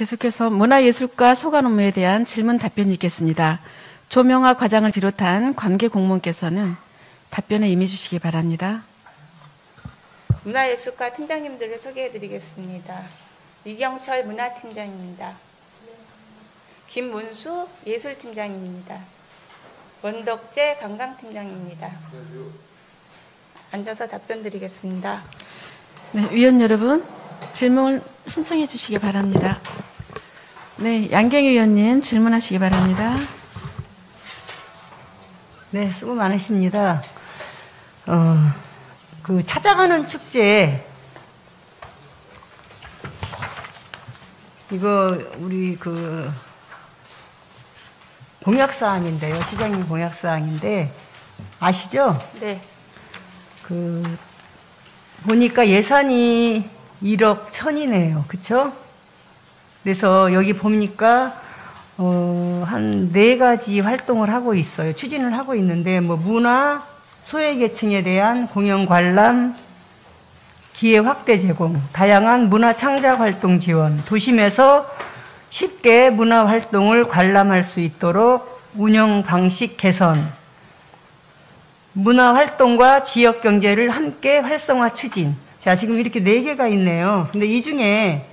계속해서 문화예술과 소관 업무에 대한 질문 답변이 있겠습니다. 조명화 과장을 비롯한 관계 공무원께서는 답변에 임해 주시기 바랍니다. 문화예술과 팀장님들을 소개해드리겠습니다. 이경철 문화팀장입니다. 김문수 예술팀장입니다. 원덕재 관광팀장입니다. 앉아서 답변 드리겠습니다. 네, 위원 여러분 질문 신청해 주시기 바랍니다. 네, 양경희 위원님 질문하시기 바랍니다. 네, 수고 많으십니다. 그 찾아가는 축제 이거 우리 그 공약사항인데요. 시장님 공약사항인데 아시죠? 네. 그 보니까 예산이 1억 1,000이네요. 그쵸? 그래서 여기 보니까 한 4가지 활동을 하고 있어요. 추진을 하고 있는데 뭐 문화 소외계층에 대한 공연 관람 기회 확대 제공, 다양한 문화 창작 활동 지원, 도심에서 쉽게 문화 활동을 관람할 수 있도록 운영 방식 개선, 문화 활동과 지역 경제를 함께 활성화 추진. 자, 지금 이렇게 4개가 있네요. 근데 이 중에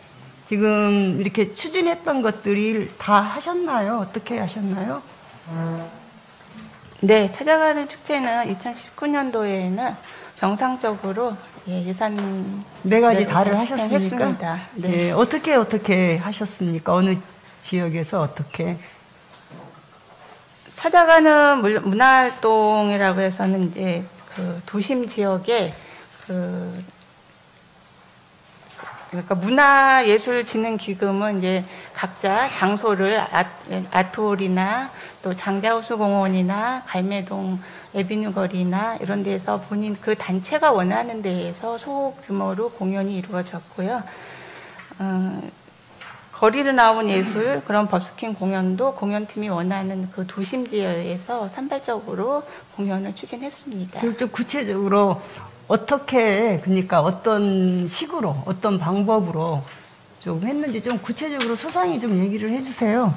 지금 이렇게 추진했던 것들이 다 하셨나요? 어떻게 하셨나요? 네, 찾아가는 축제는 2019년도에는 정상적으로 예산 4가지 다를 하셨습니까? 했습니다. 네. 네, 어떻게 하셨습니까? 어느 지역에서 어떻게? 찾아가는 문화활동이라고 해서는 이제 그 도심 지역에 그러니까 문화예술진흥기금은 이제 각자 장소를 아트홀이나 또 장자호수공원이나 갈매동 에비뉴 거리나 이런 데서 본인 그 단체가 원하는 데에서 소규모로 공연이 이루어졌고요. 거리로 나온 예술, 그런 버스킹 공연도 공연팀이 원하는 그 도심 지역에서 산발적으로 공연을 추진했습니다. 좀 구체적으로 어떻게, 그러니까 어떤 식으로, 어떤 방법으로 좀 했는지 좀 구체적으로 소상히 좀 얘기를 해주세요.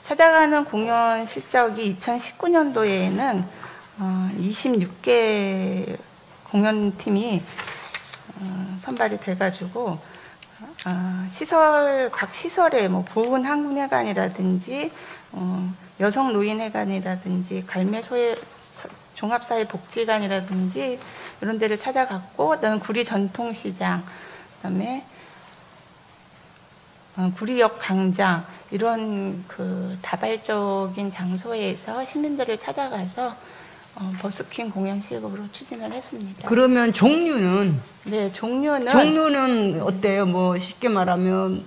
찾아가는 공연 실적이 2019년도에는 26개 공연팀이 선발이 돼가지고 각 시설에 뭐 보훈항문회관이라든지 여성 노인회관이라든지 갈매소의 종합사회복지관이라든지 이런 데를 찾아갔고, 그다음에 구리 전통시장, 그다음에 구리역 광장 이런 그 다발적인 장소에서 시민들을 찾아가서 버스킹 공연식으로 추진을 했습니다. 그러면 종류는? 네, 종류는 어때요? 뭐 쉽게 말하면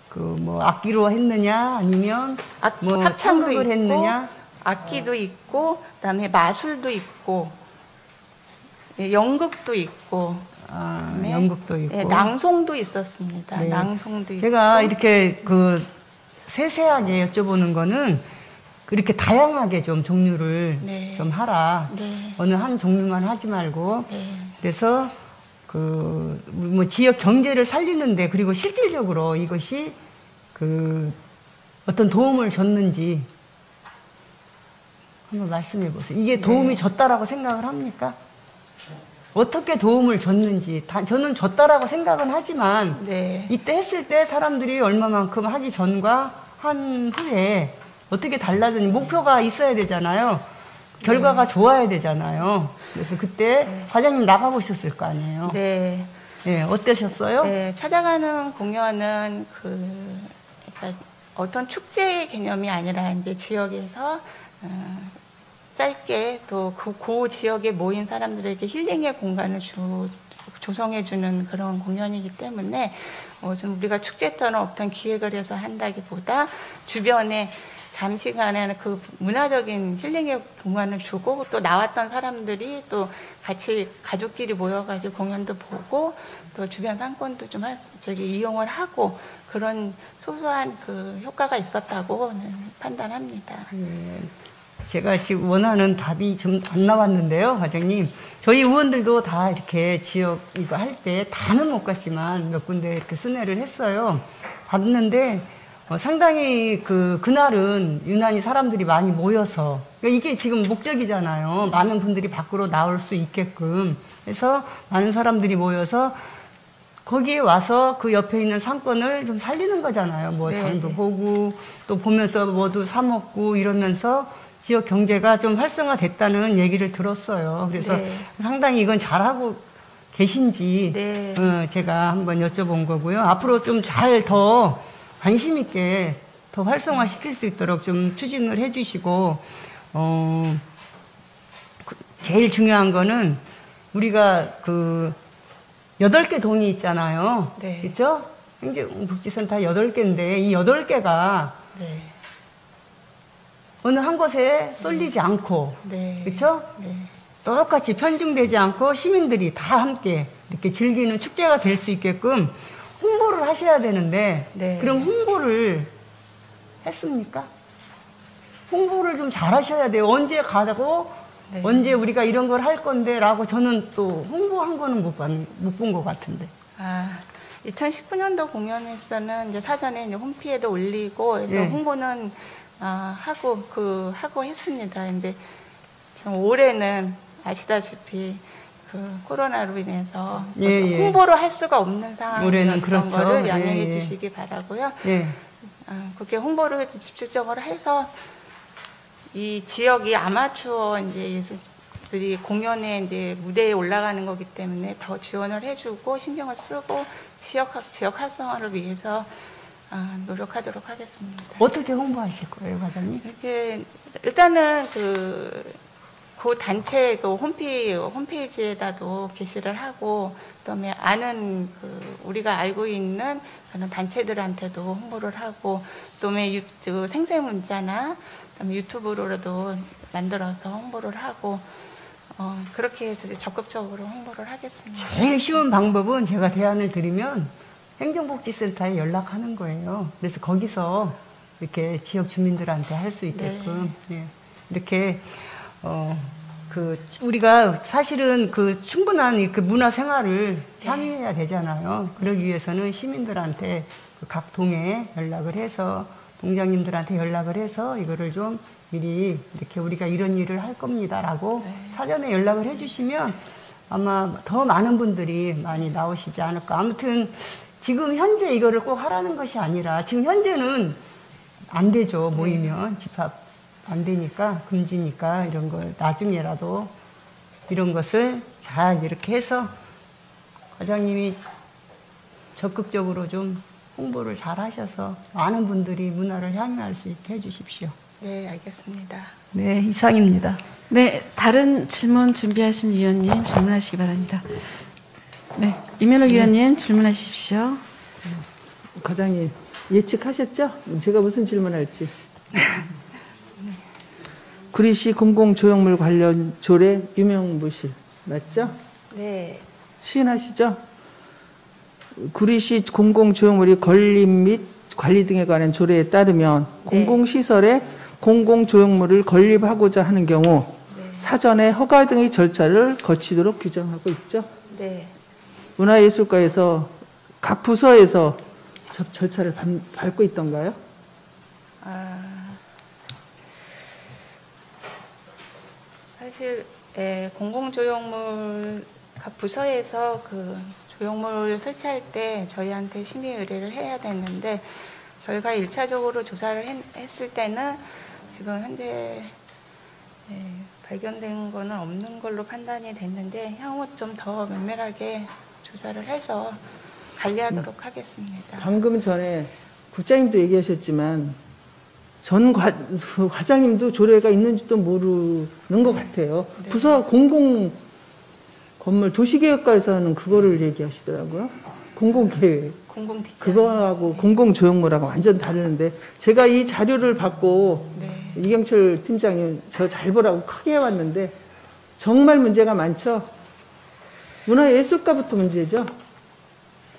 그 뭐 악기로 했느냐, 아니면 뭐 합창도 창극을 있고, 했느냐? 악기도 있고, 그다음에 마술도 있고, 연극도 있고, 연극도 있고, 네, 낭송도 있었습니다. 네. 낭송도 있고. 제가 이렇게 그 세세하게 여쭤보는 거는 이렇게 다양하게 좀 종류를 네. 좀 하라. 네. 어느 한 종류만 하지 말고. 네. 그래서 그 뭐 지역 경제를 살리는데, 그리고 실질적으로 이것이 그 어떤 도움을 줬는지 한번 말씀해 보세요. 이게 도움이 줬다라고 생각을 합니까? 어떻게 도움을 줬는지. 저는 줬다라고 생각은 하지만 네. 이때 했을 때 사람들이 얼마만큼 하기 전과 한 후에 어떻게 달라졌는지 목표가 있어야 되잖아요. 결과가 좋아야 되잖아요. 그래서 그때 과장님 나가보셨을 거 아니에요. 네. 네, 어떠셨어요? 네, 찾아가는 공연은 그러니까 어떤 축제의 개념이 아니라 이제 지역에서 짧게 또 그 지역에 모인 사람들에게 힐링의 공간을 조성해주는 그런 공연이기 때문에 좀 우리가 축제 때는 어떤 기획을 해서 한다기보다 주변에 잠시간에 그 문화적인 힐링의 공간을 주고, 또 나왔던 사람들이 또 같이 가족끼리 모여가지고 공연도 보고 또 주변 상권도 좀 이용을 하고, 그런 소소한 그 효과가 있었다고 판단합니다. 제가 지금 원하는 답이 좀 안 나왔는데요, 과장님. 저희 의원들도 다 이렇게 지역 이거 할 때 다는 못 갔지만 몇 군데 이렇게 순회를 했어요. 봤는데 상당히 그날은 유난히 사람들이 많이 모여서 그러니까 이게 지금 목적이잖아요. 많은 분들이 밖으로 나올 수 있게끔 해서 많은 사람들이 모여서 거기에 와서 그 옆에 있는 상권을 좀 살리는 거잖아요. 뭐 장도 보고 또 보면서 뭐도 사 먹고 이러면서 지역 경제가 좀 활성화됐다는 얘기를 들었어요. 그래서 상당히 이건 잘하고 계신지 제가 한번 여쭤본 거고요. 앞으로 좀 잘 더 관심 있게 더 활성화시킬 수 있도록 좀 추진을 해주시고 제일 중요한 거는 우리가 8개 동이 있잖아요. 그렇죠? 행정복지센터 8개인데 이 8개가 어느 한 곳에 쏠리지 않고 그렇죠? 똑같이 편중되지 않고 시민들이 다 함께 이렇게 즐기는 축제가 될 수 있게끔 홍보를 하셔야 되는데 그럼 홍보를 했습니까? 홍보를 좀 잘 하셔야 돼요. 언제 가고 언제 우리가 이런 걸 할 건데 라고 저는 또 홍보한 거는 못 본 것 같은데. 2019년도 공연에서는 이제 사전에 이제 홈피에도 올리고 그래서 홍보는 하고 했습니다. 근데 지금 올해는 아시다시피 코로나로 인해서 홍보를 할 수가 없는 상황이었던 거를 양해해 주시기 바라고요. 그렇게 홍보를 집중적으로 해서 이 지역이 아마추어 이제 예술들이 공연에 이제 무대에 올라가는 거기 때문에 더 지원을 해주고 신경을 쓰고 지역 활성화를 위해서 노력하도록 하겠습니다. 어떻게 홍보하실 거예요, 과장님? 이렇게 일단은 그 단체 홈페이지에다도 게시를 하고 그다음에 아는 우리가 알고 있는 그런 단체들한테도 홍보를 하고 그다음에 생생 문자나 그다음에 유튜브로도 만들어서 홍보를 하고 그렇게 해서 적극적으로 홍보를 하겠습니다. 제일 쉬운 방법은 제가 대안을 드리면 행정복지센터에 연락하는 거예요. 그래서 거기서 이렇게 지역 주민들한테 할 수 있게끔 이렇게 우리가 사실은 충분한 문화 생활을 향유해야 되잖아요. 그러기 위해서는 시민들한테 각 동에 연락을 해서 동장님들한테 연락을 해서 이거를 좀 미리 이렇게 우리가 이런 일을 할 겁니다라고 사전에 연락을 해주시면 아마 더 많은 분들이 많이 나오시지 않을까. 아무튼 지금 현재 이거를 꼭 하라는 것이 아니라 지금 현재는 안 되죠. 모이면 집합 안 되니까 금지니까 이런 거 나중에라도 이런 것을 잘 이렇게 해서 과장님이 적극적으로 좀 홍보를 잘 하셔서 많은 분들이 문화를 향유할 수 있게 해주십시오. 네, 알겠습니다. 네, 이상입니다. 네, 다른 질문 준비하신 위원님 질문하시기 바랍니다. 네, 이면옥 위원님 질문하십시오. 과장님 예측하셨죠? 제가 무슨 질문할지. 구리시 공공조형물 관련 조례 유명무실 맞죠? 네. 시인하시죠? 구리시 공공조형물이 건립 및 관리 등에 관한 조례에 따르면 공공시설에 공공조형물을 건립하고자 하는 경우 사전에 허가 등의 절차를 거치도록 규정하고 있죠? 네. 문화예술과에서 각 부서에서 절차를 밟고 있던가요? 사실 공공조형물 각 부서에서 조형물을 설치할 때 저희한테 심의 의뢰를 해야 되는데 저희가 1차적으로 조사를 했을 때는 지금 현재 발견된 거는 없는 걸로 판단이 됐는데 향후 좀 더 면밀하게 조사를 해서 관리하도록 하겠습니다. 방금 전에 국장님도 얘기하셨지만 전 과장님도 조례가 있는지도 모르는 것 같아요. 부서 공공 건물 도시계획과에서는 그거를 얘기하시더라고요. 공공계획. 그거하고 공공조형물하고 완전 다르는데 제가 이 자료를 받고 이경철 팀장님 저 잘 보라고 크게 해왔는데 정말 문제가 많죠. 문화예술가부터 문제죠.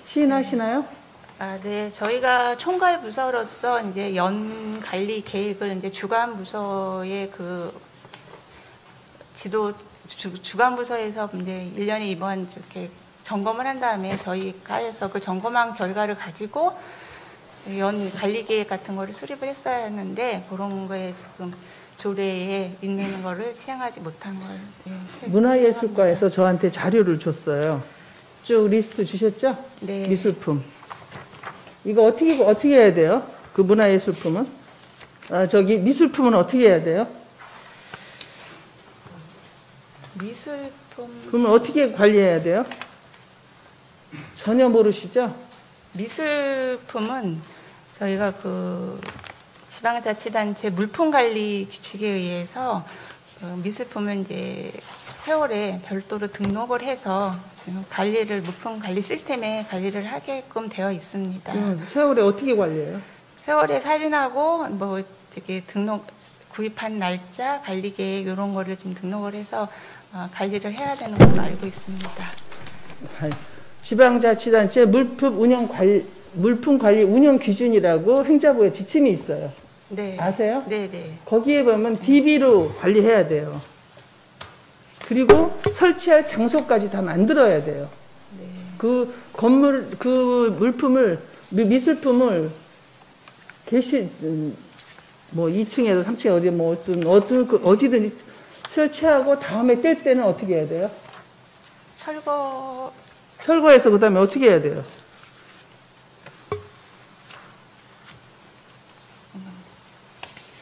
시인하시나요? 네. 저희가 총괄 부서로서 이제 연 관리 계획을 이제 주간 부서의 그 주간 부서에서 이제 1년에 이번 이렇게 점검을 한 다음에 저희가 해서 그 점검한 결과를 가지고 연 관리 계획 같은 거를 수립을 했어야 했는데 그런 거에 지금 조례에 있는 거를 시행하지 못한 걸. 예, 문화예술과에서 저한테 자료를 줬어요. 쭉 리스트 주셨죠? 네. 미술품. 이거 어떻게 해야 돼요? 그 문화예술품은? 저기 미술품은 어떻게 해야 돼요? 미술품. 그러면 어떻게 관리해야 돼요? 전혀 모르시죠? 미술품은 저희가 그 지방자치단체 물품관리 규칙에 의해서 미술품을 이제 세월에 별도로 등록을 해서 지금 관리를 물품 관리 시스템에 관리를 하게끔 되어 있습니다. 세월에 어떻게 관리해요? 세월에 사진하고 뭐 저기 등록 구입한 날짜, 관리 계획 이런 거를 좀 등록을 해서 관리를 해야 되는 걸로 알고 있습니다. 지방자치단체 물품 관리 운영 기준이라고 행자부에 지침이 있어요. 네. 아세요? 네네. 거기에 보면 DB로 관리해야 돼요. 그리고 설치할 장소까지 다 만들어야 돼요. 네. 그 건물, 그 물품을, 미술품을 뭐 2층에서 3층에 어디 뭐 어디든지 설치하고 다음에 뗄 때는 어떻게 해야 돼요? 철거해서 그 다음에 어떻게 해야 돼요?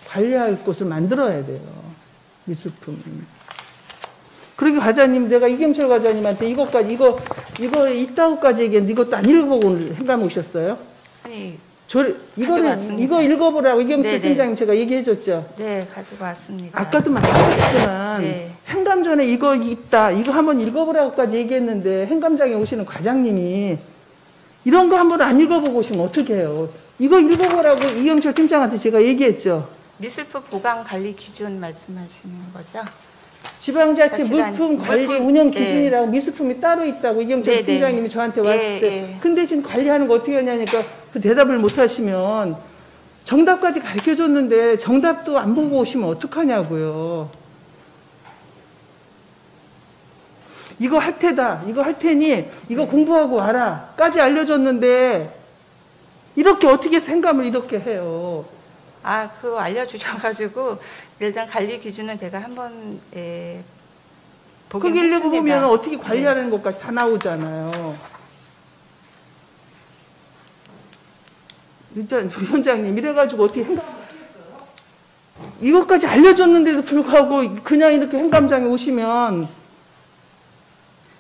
관리할 곳을 만들어야 돼요. 미술품. 그러게 과장님, 내가 이경철 과장님한테 이거 있다고까지 얘기했는데 이것도 안 읽어보고 행감 오셨어요? 아니, 이거 읽어보라고 이경철 팀장님 제가 얘기해줬죠? 네, 가지고 왔습니다. 아까도 말씀하셨지만 네. 행감 전에 이거 있다, 이거 한번 읽어보라고까지 얘기했는데 행감장에 오시는 과장님이 이런 거 한번 안 읽어보고 오시면 어떻게 해요? 이거 읽어보라고 이경철 팀장한테 제가 얘기했죠? 미술품 보관 관리 기준 말씀하시는 거죠? 지방자치 물품 관리 운영 기준이라고 미술품이 따로 있다고 이경철 팀장님이 저한테 왔을 때 근데 지금 관리하는 거 어떻게 하냐니까 그 대답을 못 하시면 정답까지 가르쳐 줬는데 정답도 안 보고 오시면 어떡하냐고요. 이거 할 테다, 이거 할 테니 이거 공부하고 와라 까지 알려줬는데 이렇게 어떻게 생감을 이렇게 해요. 그거 알려주셔가지고 일단 관리 기준은 제가 한번 보긴 거기 했습니다. 보면 어떻게 관리하는 것까지 다 나오잖아요. 일단 위원장님 이래가지고 어떻게 이것까지 알려줬는데도 불구하고 그냥 이렇게 행감장에 오시면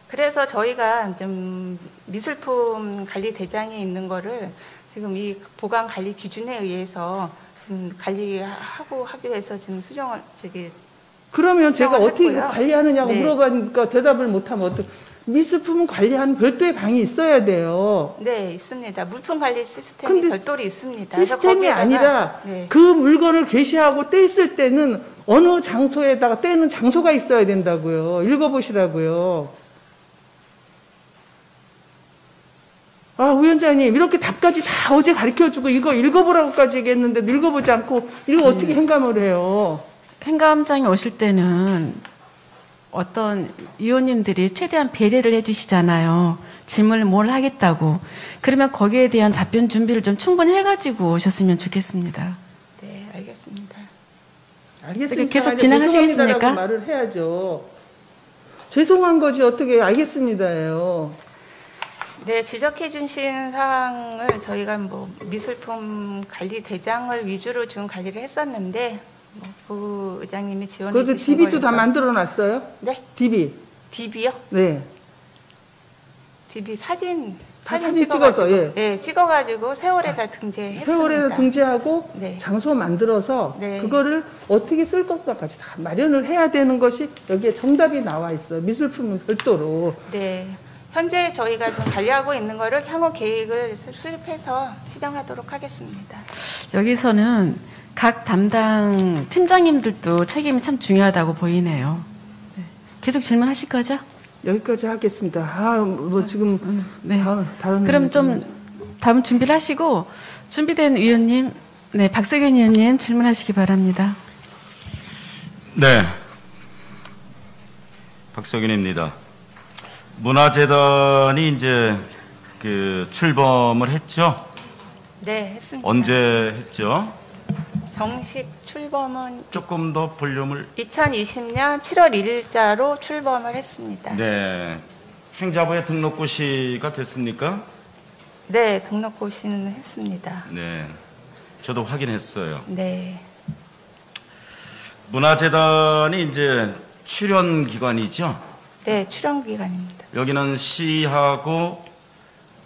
그래서 저희가 좀 미술품 관리 대장에 있는 거를 지금 이 보관 관리 기준에 의해서 지금 관리하고 하기 위해서 지금 그러면 제가 어떻게 했고요. 관리하느냐고 네. 물어보니까 대답을 못하면 미술품은 관리하는 별도의 방이 있어야 돼요. 네, 있습니다. 물품 관리 시스템이 별도로 있습니다. 시스템이 아니라 네. 그 물건을 게시하고 뗐을 때는 어느 장소에다가 떼는 장소가 있어야 된다고요. 읽어보시라고요. 위원장님 이렇게 답까지 다 어제 가르쳐주고 이거 읽어보라고까지 얘기했는데 읽어보지 않고 이거 어떻게 행감을 해요. 행감장에 오실 때는 어떤 위원님들이 최대한 배려를 해주시잖아요. 질문을 뭘 하겠다고. 그러면 거기에 대한 답변 준비를 좀 충분히 해가지고 오셨으면 좋겠습니다. 네, 알겠습니다. 알겠습니다. 계속 진행하시겠습니까? 말을 해야죠. 죄송한 거지 어떻게 알겠습니다예요. 네, 지적해 주신 사항을 저희가 뭐 미술품 관리 대장을 위주로 지금 관리를 했었는데 부 의장님이 지원해 그래도 주신 DB도 다 만들어 놨어요? 네? DB. DB요? 네. DB 사진 찍어서 예. 네, 찍어가지고 세월에다 등재했습니다. 세월에다 등재하고 네. 장소 만들어서 네. 그거를 어떻게 쓸 것까지 다 마련을 해야 되는 것이 여기에 정답이 나와 있어요. 미술품은 별도로. 네. 현재 저희가 좀 관리하고 있는 거를 향후 계획을 수립해서 시정하도록 하겠습니다. 여기서는 각 담당 팀장님들도 책임이 참 중요하다고 보이네요. 네. 계속 질문하실 거죠? 여기까지 하겠습니다. 뭐 지금 네. 다른 그럼 좀 다음 준비를 하시고 준비된 위원님, 네, 박석현 위원님 질문하시기 바랍니다. 네, 박석윤입니다. 문화재단이 이제 그 출범을 했죠? 네, 했습니다. 언제 했죠? 정식 출범은 조금 더 볼륨을. 2020년 7월 1일자로 출범을 했습니다. 네, 행자부에 등록고시가 됐습니까? 네, 등록고시는 했습니다. 네, 저도 확인했어요. 네, 문화재단이 이제 출연 기관이죠. 네, 출연 기간입니다. 여기는 시하고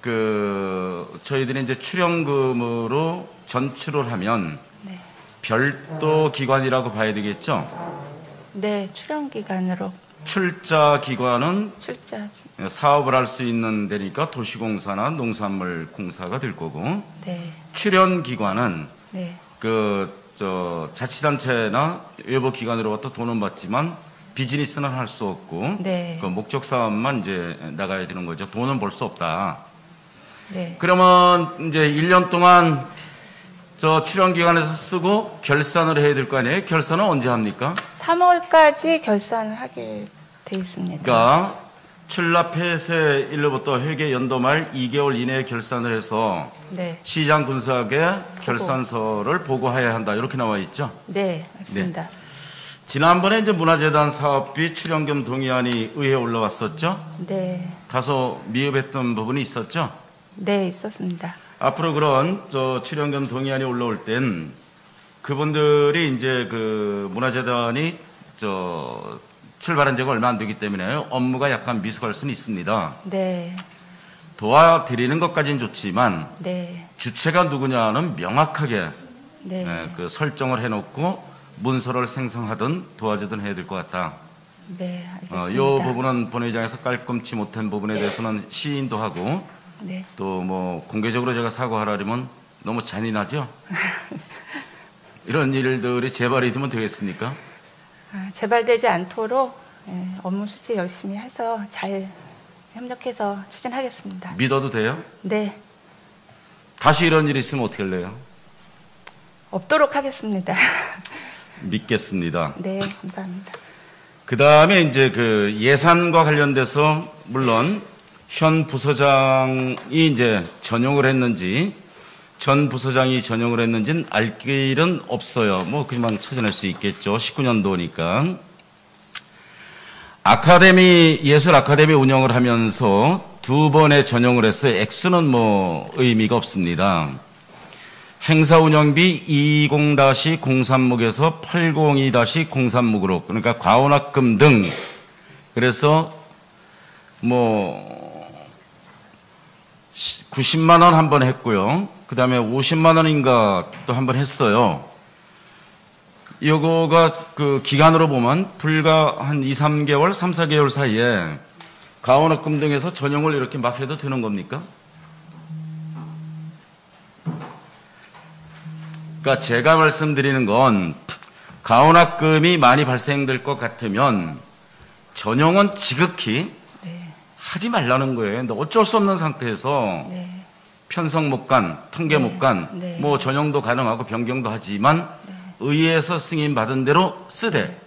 그 저희들이 이제 출연금으로 전출을 하면 네, 별도 기관이라고 봐야 되겠죠. 네, 출연 기간으로 출자 기관은 출자. 사업을 할 수 있는 데니까 도시공사나 농산물 공사가 될 거고, 네, 출연 기관은 네, 자치단체나 외부 기관으로부터 돈은 받지만 비즈니스는 할 수 없고, 네. 그 목적 사업만 이제 나가야 되는 거죠. 돈은 벌 수 없다. 네. 그러면 이제 1년 동안 저 출연 기관에서 쓰고 결산을 해야 될 거 아니에요? 결산은 언제 합니까? 3월까지 결산을 하게 돼 있습니다. 그러니까 출납 폐쇄 일로부터 회계 연도 말 2개월 이내에 결산을 해서 네, 시장 군수에게 결산서를 보고해야 한다. 이렇게 나와 있죠. 네, 맞습니다. 지난번에 이제 문화재단 사업비 출연금 동의안이 의회에 올라왔었죠. 네, 다소 미흡했던 부분이 있었죠. 네, 있었습니다. 앞으로 그런 출연금 동의안이 올라올 땐 그분들이 이제 그 문화재단이 출발한 지가 얼마 안 되기 때문에 업무가 약간 미숙할 수는 있습니다. 네, 도와드리는 것까지는 좋지만 네, 주체가 누구냐는 명확하게 네, 그 설정을 해놓고 문서를 생성하든 도와주든 해야 될 것 같다. 네, 알겠습니다. 이 부분은 본회의장에서 깔끔치 못한 부분에 대해서는 시인도 하고 네, 또 뭐 공개적으로 제가 사과하라면 너무 잔인하죠. 이런 일들이 재발이 되면 되겠습니까? 재발되지 않도록 업무 수치 열심히 해서 잘 협력해서 추진하겠습니다. 믿어도 돼요? 네, 다시 이런 일이 있으면 어떻게 할래요? 없도록 하겠습니다. 믿겠습니다. 네, 감사합니다. 그 다음에 이제 그 예산과 관련돼서 물론 현 부서장이 이제 전용을 했는지 전 부서장이 전용을 했는지는 알 길은 없어요. 뭐 그만 찾아낼 수 있겠죠. 19년도니까. 아카데미, 예술 아카데미 운영을 하면서 2번의 전용을 했어요. 액수는 뭐 의미가 없습니다. 행사 운영비 20-03목에서 802-03목으로, 그러니까 과원학금 등, 그래서 뭐 90만 원 한 번 했고요. 그 다음에 50만 원인가 또 한 번 했어요. 이거가 그 기간으로 보면 불과 한 2, 3개월, 3, 4개월 사이에 과원학금 등에서 전용을 이렇게 막 해도 되는 겁니까? 그러니까 제가 말씀드리는 건 과원학금이 많이 발생될 것 같으면 전용은 지극히 네, 하지 말라는 거예요. 근데 어쩔 수 없는 상태에서 네, 편성 목간, 통계 네, 목간, 네. 뭐 전용도 가능하고 변경도 하지만 의회에서 승인 받은 대로 쓰되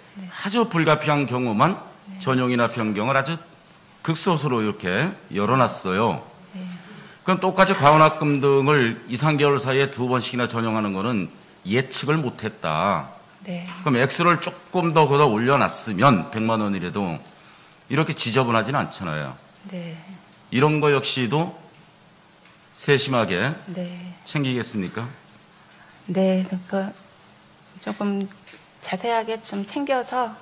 아주 불가피한 경우만 전용이나 변경을 아주 극소수로 이렇게 열어놨어요. 그럼 똑같이 과원학금 등을 2, 3개월 사이에 2번씩이나 전용하는 거는 예측을 못했다. 네, 그럼 액수를 조금 더 걷어 올려놨으면 100만 원이라도 이렇게 지저분하지는 않잖아요. 네, 이런 거 역시도 세심하게 네, 챙기겠습니까? 네, 그러니까 조금 자세하게 좀 챙겨서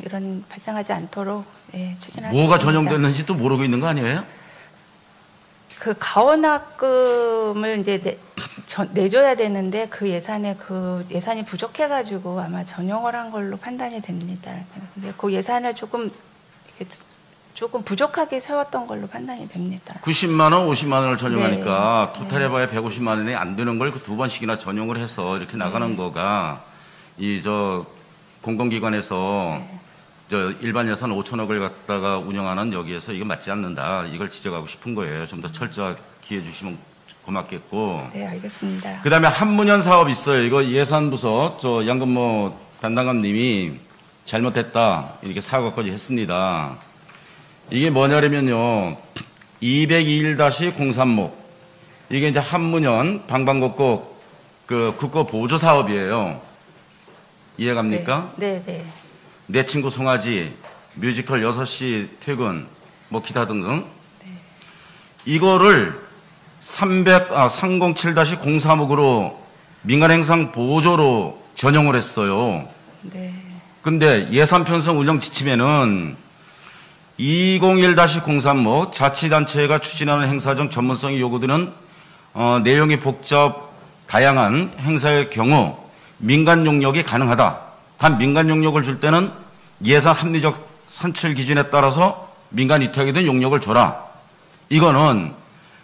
이런 발생하지 않도록 추진하겠습니다. 뭐가 전용됐는지도 모르고 있는 거 아니에요? 그 가원학금을 이제 내줘야 되는데 그 예산이 부족해가지고 아마 전용을 한 걸로 판단이 됩니다. 근데 그 예산을 조금 부족하게 세웠던 걸로 판단이 됩니다. 90만 원, 50만 원을 전용하니까 네. 토탈 해봐야 150만 원이 안 되는 걸 그 2번씩이나 전용을 해서 이렇게 나가는 거가 공공기관에서 일반 예산 5천억을 갖다가 운영하는 여기에서 이거 맞지 않는다. 이걸 지적하고 싶은 거예요. 좀 더 철저하게 기회 주시면 고맙겠고. 네, 알겠습니다. 그다음에 한문현 사업 있어요. 이거 예산부서 저 양근모 담당관님이 잘못했다 이렇게 사과까지 했습니다. 이게 뭐냐면요, 202-03목 이게 이제 한문현 방방곡곡 그 국고 보조 사업이에요. 이해갑니까? 네, 네. 내 친구 송아지, 뮤지컬 6시 퇴근, 뭐 기타 등등. 이거를 307-03목으로 민간행상 보조로 전용을 했어요. 네. 근데 예산 편성 운영 지침에는 201-03목 자치단체가 추진하는 행사 중 전문성이 요구되는 내용이 복잡 다양한 행사의 경우 민간 용역이 가능하다. 단 민간 용역을 줄 때는 예산 합리적 산출 기준에 따라서 민간 위탁이 된 용역을 줘라. 이거는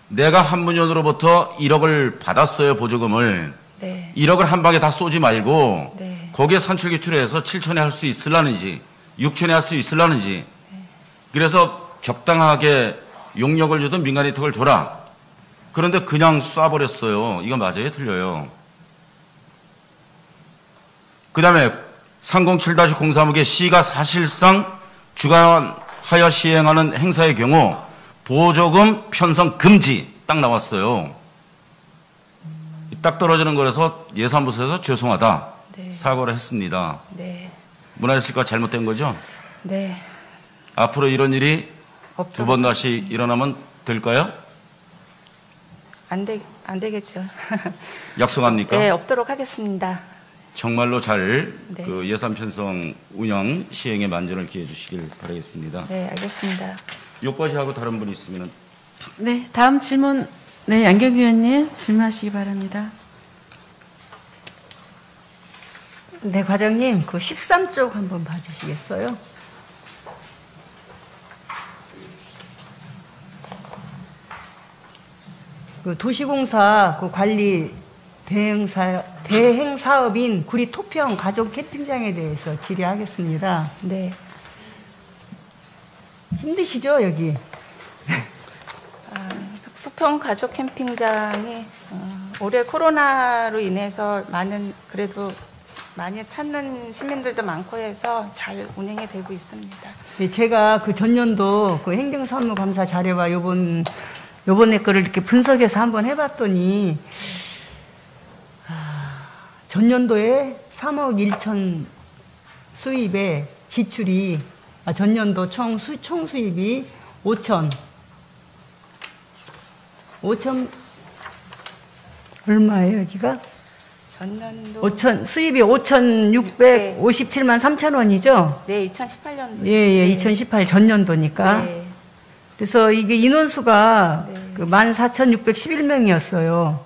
내가 한문현으로부터 1억을 받았어요, 보조금을. 네. 1억을 한 방에 다 쏘지 말고 네. 거기에 산출 기출해서 7천에 할 수 있으려는지 6천에 할 수 있으려는지 그래서 적당하게 용역을 주든 민간 위탁을 줘라. 그런데 그냥 쏴버렸어요. 이거 맞아요? 틀려요? 그 다음에 307-03목에 시가 사실상 주관하여 시행하는 행사의 경우 보조금 편성 금지 딱 나왔어요. 딱 떨어지는 거라서 예산부서에서 죄송하다 네. 사과를 했습니다. 네. 문화예술과 잘못된 거죠? 네. 앞으로 이런 일이 없도록 두 번 다시 일어나면 될까요? 안 되겠죠. 약속합니까? 네, 없도록 하겠습니다. 정말로 잘 네. 그 예산 편성 운영 시행에 만전을 기해 주시길 바라겠습니다. 네, 알겠습니다. 요까지 하고 다른 분 있으면 네, 다음 질문. 네, 양경 의원님 질문하시기 바랍니다. 네, 과장님, 그 13쪽 한번 봐주시겠어요? 그 도시공사 그 관리 대행 사업인 구리 토평 가족 캠핑장에 대해서 질의하겠습니다. 네. 힘드시죠, 여기? 수평 가족 캠핑장이 올해 코로나로 인해서 그래도 많이 찾는 시민들도 많고 해서 잘 운영이 되고 있습니다. 네, 제가 그 전년도 그 행정사무감사 자료와 요번에 거를 이렇게 분석해서 한번 해봤더니 전년도에 3억 1천 수입에 지출이 전년도 총 수입이 5천 얼마예요 여기가? 전년도 수입이 5,657만 3천 원이죠? 네, 2018년도. 예, 2018 전년도니까. 네. 그래서 이게 인원수가 네. 그 14,611명이었어요.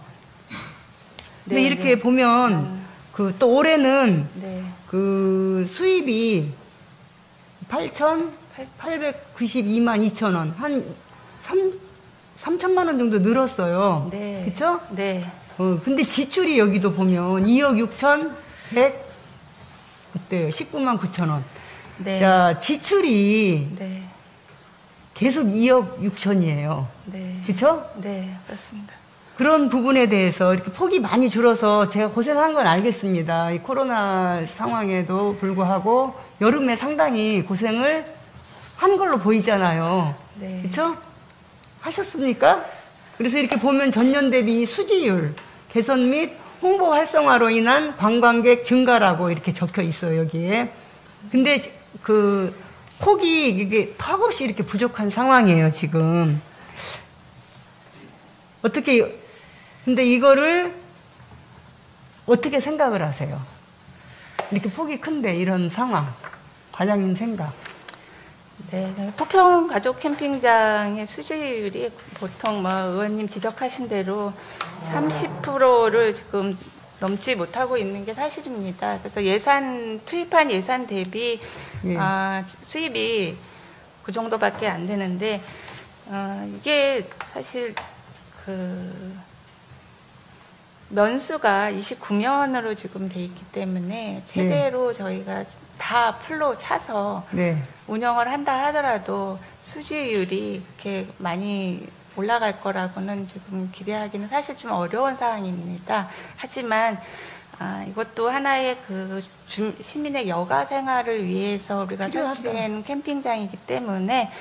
근데 네, 이렇게 네. 보면 그 또 올해는 네. 그 수입이 8,892만 2천 원, 한 3천만 원 정도 늘었어요. 네. 그쵸? 네. 근데 지출이 여기도 보면 2억 6,100, 그때 19만 9천 원. 네. 자, 지출이 네. 계속 2억 6천이에요. 네. 그쵸? 네, 그렇습니다. 그런 부분에 대해서 이렇게 폭이 많이 줄어서 제가 고생한 건 알겠습니다. 이 코로나 상황에도 불구하고 여름에 상당히 고생을 한 걸로 보이잖아요. 네. 그쵸? 하셨습니까? 그래서 이렇게 보면 전년 대비 수지율 개선 및 홍보 활성화로 인한 관광객 증가라고 이렇게 적혀 있어요, 여기에. 근데 그 폭이 이게 턱없이 이렇게 부족한 상황이에요, 지금. 근데 이거를 어떻게 생각을 하세요? 이렇게 폭이 큰데 이런 상황. 과장님 생각. 네, 토평 가족 캠핑장의 수지율이 보통 의원님 지적하신 대로 30%를 지금 넘지 못하고 있는 게 사실입니다. 그래서 투입한 예산 대비 예. 수입이 그 정도밖에 안 되는데 이게 사실 면수가 29면으로 지금 돼 있기 때문에 제대로 저희가 다 풀로 차서 네. 운영을 한다 하더라도 수지율이 이렇게 많이 올라갈 거라고는 지금 기대하기는 사실 좀 어려운 상황입니다. 하지만 이것도 하나의 그 시민의 여가 생활을 위해서 우리가 설치한 캠핑장이기 때문에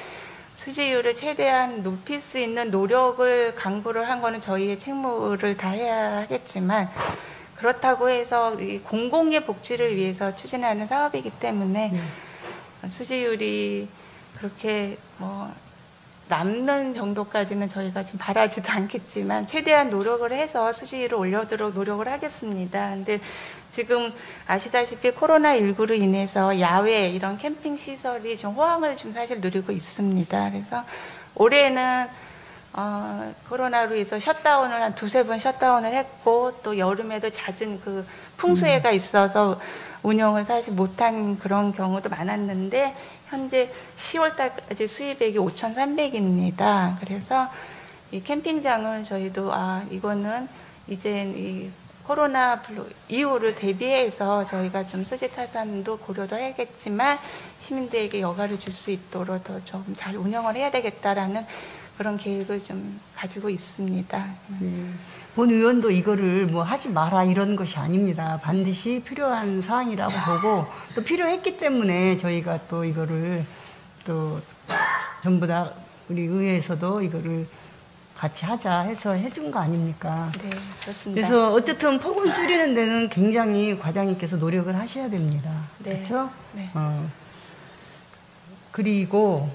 수지율을 최대한 높일 수 있는 노력을 강구를 한 거는 저희의 책무를 다해야 하겠지만, 그렇다고 해서 이 공공의 복지를 위해서 추진하는 사업이기 때문에 수지율이 그렇게 뭐 남는 정도까지는 저희가 지금 바라지도 않겠지만 최대한 노력을 해서 수지율을 올려도록 노력을 하겠습니다. 근데 지금 아시다시피 코로나19로 인해서 야외 이런 캠핑 시설이 좀 호황을 좀 사실 누리고 있습니다. 그래서 올해는 코로나로 인해서 셧다운을 한 두세 번 셧다운을 했고, 또 여름에도 잦은 그 풍수해가 있어서 운영을 사실 못한 그런 경우도 많았는데, 현재 10월달까지 수입액이 5,300입니다. 그래서 이 캠핑장을 저희도 이거는 이제 이 코로나 이후를 대비해서 저희가 좀 수지 타산도 고려도 해야겠지만 시민들에게 여가를 줄 수 있도록 더 좀 잘 운영을 해야 되겠다라는 그런 계획을 좀 가지고 있습니다. 본 의원도 이거를 뭐 하지 마라 이런 것이 아닙니다. 반드시 필요한 사항이라고 보고, 또 필요했기 때문에 저희가 또 이거를 또 전부 다 우리 의회에서도 이거를 같이 하자 해서 해준 거 아닙니까? 네, 그렇습니다. 그래서 어쨌든 폭은 줄이는 데는 굉장히 과장님께서 노력을 하셔야 됩니다. 네. 그렇죠? 네. 그리고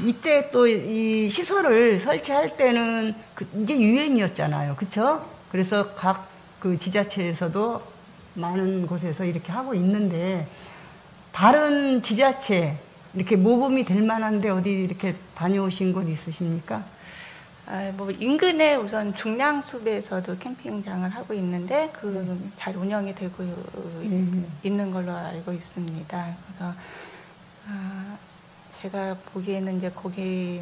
이때 또 이 시설을 설치할 때는 이게 유행이었잖아요. 그렇죠? 그래서 각 그 지자체에서도 많은 곳에서 이렇게 하고 있는데, 다른 지자체 이렇게 모범이 될 만한데 어디 이렇게 다녀오신 곳 있으십니까? 뭐 인근에 우선 중량숲에서도 캠핑장을 하고 있는데 잘 운영이 되고 있는 걸로 알고 있습니다. 그래서 제가 보기에는 이제 거기를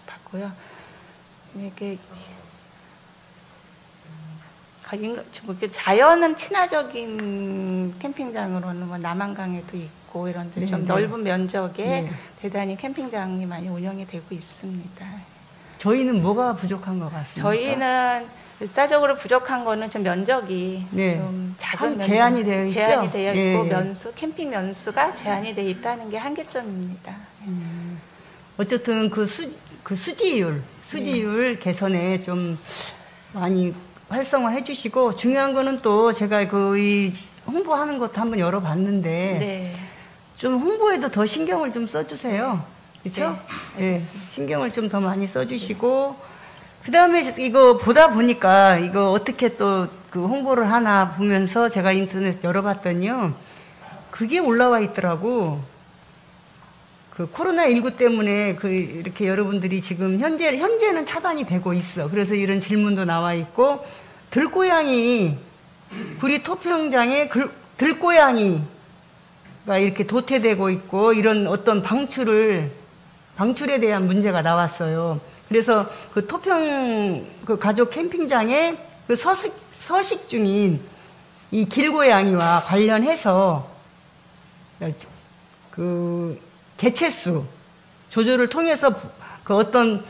봤고요. 이렇게 자연은 친화적인 캠핑장으로는 뭐 남한강에도 있고 이런 데 좀 넓은 면적에 대단히 캠핑장이 많이 운영이 되고 있습니다. 저희는 뭐가 부족한 것 같습니까? 저희는 일차적으로 부족한 거는 좀 면적이 좀 작은 제한이 되어 있죠. 제한이 되어 있고 캠핑 면수가 제한이 되어 있다는 게 한계점입니다. 어쨌든 그 수지율 개선에 좀 많이 활성화해 주시고, 중요한 거는 또 제가 이 홍보하는 것도 한번 열어봤는데 좀 홍보에도 더 신경을 좀 써주세요. 그렇죠? 네, 신경을 좀 더 많이 써주시고, 그 다음에 이거 보다 보니까 이거 어떻게 또 그 홍보를 하나 보면서 제가 인터넷 열어봤더니요, 그게 올라와 있더라고. 그 코로나19 때문에 이렇게 여러분들이 지금 현재는 차단이 되고 있어. 그래서 이런 질문도 나와 있고, 들고양이, 구리 토평장에 들고양이가 이렇게 도태되고 있고, 이런 어떤 방출에 대한 문제가 나왔어요. 그래서 그 토평 가족 캠핑장에 서식 중인 이 길고양이와 관련해서 개체수 조절을 통해서 어떤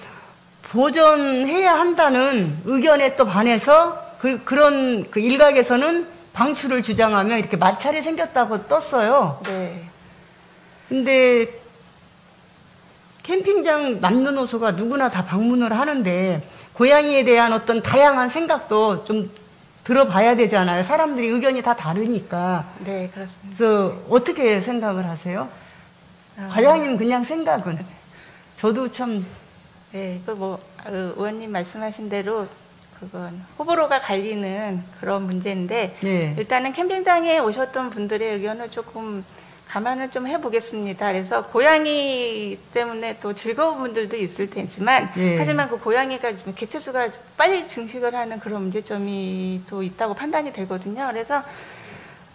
보존해야 한다는 의견에 또 반해서 그런 일각에서는 방출을 주장하며 이렇게 마찰이 생겼다고 떴어요. 네. 근데 캠핑장 남녀노소가 누구나 다 방문을 하는데, 고양이에 대한 어떤 다양한 생각도 좀 들어봐야 되잖아요. 사람들이 의견이 다 다르니까. 네, 그렇습니다. 그래서 어떻게 생각을 하세요? 과장님 그냥 생각은. 저도 참. 네, 의원님 말씀하신 대로 그건 호불호가 갈리는 그런 문제인데, 일단은 캠핑장에 오셨던 분들의 의견을 조금 감안을 좀 해보겠습니다. 그래서 고양이 때문에 또 즐거운 분들도 있을 테지만, 하지만 그 고양이가 개체수가 빨리 증식을 하는 그런 문제점이 또 있다고 판단이 되거든요. 그래서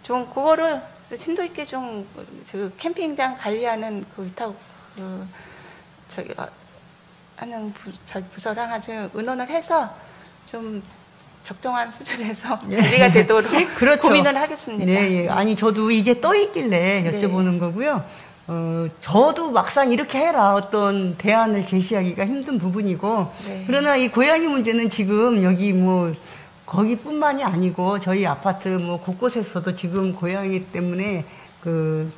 좀 그거를 심도 있게 좀 캠핑장 관리하는 하는 부서랑 아주 의논을 해서 좀 적정한 수준에서 관리가 되도록 그렇죠. 고민을 하겠습니다. 아니 저도 이게 떠 있길래 여쭤보는 거고요. 저도 막상 이렇게 해라 어떤 대안을 제시하기가 힘든 부분이고 네. 그러나 이 고양이 문제는 지금 여기 뭐 거기뿐만이 아니고 저희 아파트 뭐 곳곳에서도 지금 고양이 때문에 그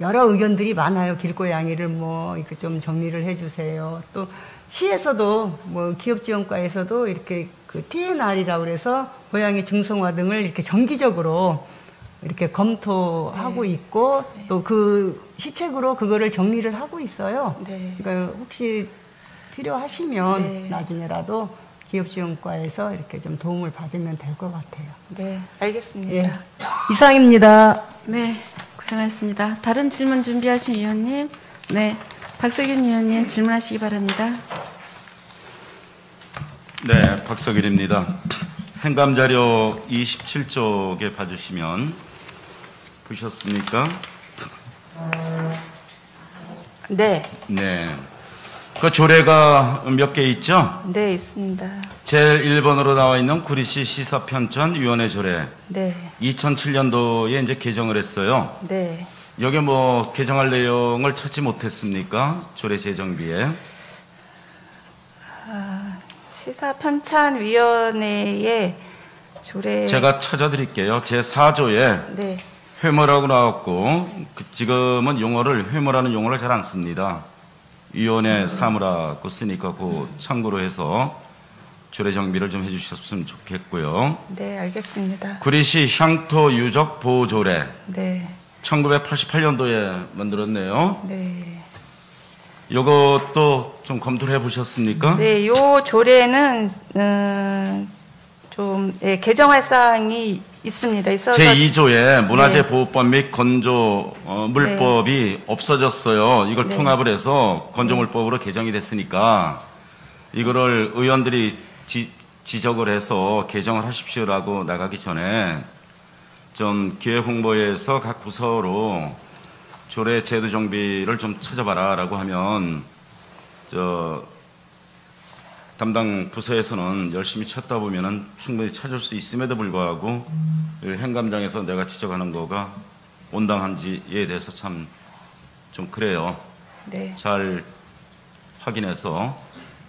여러 의견들이 많아요. 길고양이를 뭐 이렇게 좀 정리를 해주세요. 또 시에서도 뭐 기업지원과에서도 이렇게 그 TNR이라고 그래서 고양이 중성화 등을 이렇게 정기적으로 이렇게 검토하고 있고 또 그 시책으로 그거를 정리를 하고 있어요. 네. 그러니까 혹시 필요하시면 네. 나중에라도 기업지원과에서 이렇게 좀 도움을 받으면 될 것 같아요. 네, 알겠습니다. 예. 이상입니다. 네, 고생하셨습니다. 다른 질문 준비하신 위원님, 네, 박석윤 위원님 질문하시기 바랍니다. 네, 박석일입니다. 행감자료 27쪽에 봐주시면 보셨습니까? 네, 네. 그 조례가 몇 개 있죠? 네, 있습니다. 제일 1번으로 나와 있는 구리시 시사편찬위원회 조례. 네, 2007년도에 이제 개정을 했어요. 네. 여기 뭐 개정할 내용을 찾지 못했습니까? 조례 제정비에. 시사편찬위원회의 조례. 제가 찾아드릴게요. 제4조에 네, 회모라고 나왔고 지금은 용어를 회모라는 용어를 잘 안 씁니다. 위원회 사무라고 쓰니까 그 참고로 해서 조례 정비를 좀 해주셨으면 좋겠고요. 네, 알겠습니다. 구리시 향토 유적 보호 조례 네, 1988년도에 만들었네요. 네. 이것도 좀 검토를 해보셨습니까? 네, 요 조례는 좀 개정할 사항이 있습니다. 있어서 제2조에 문화재 네. 보호법 및 건조 물법이 없어졌어요. 이걸 네. 통합을 해서 건조물법으로 개정이 됐으니까 이거를 의원들이 지적을 해서 개정을 하십시오라고 나가기 전에 좀 기획 홍보에서 각 부서로 조례 제도 정비를 좀 찾아봐라라고 하면 담당 부서에서는 열심히 찾다 보면은 충분히 찾을 수 있음에도 불구하고 행감장에서 내가 지적하는 거가 온당한지에 대해서 참 좀 그래요. 네, 잘 확인해서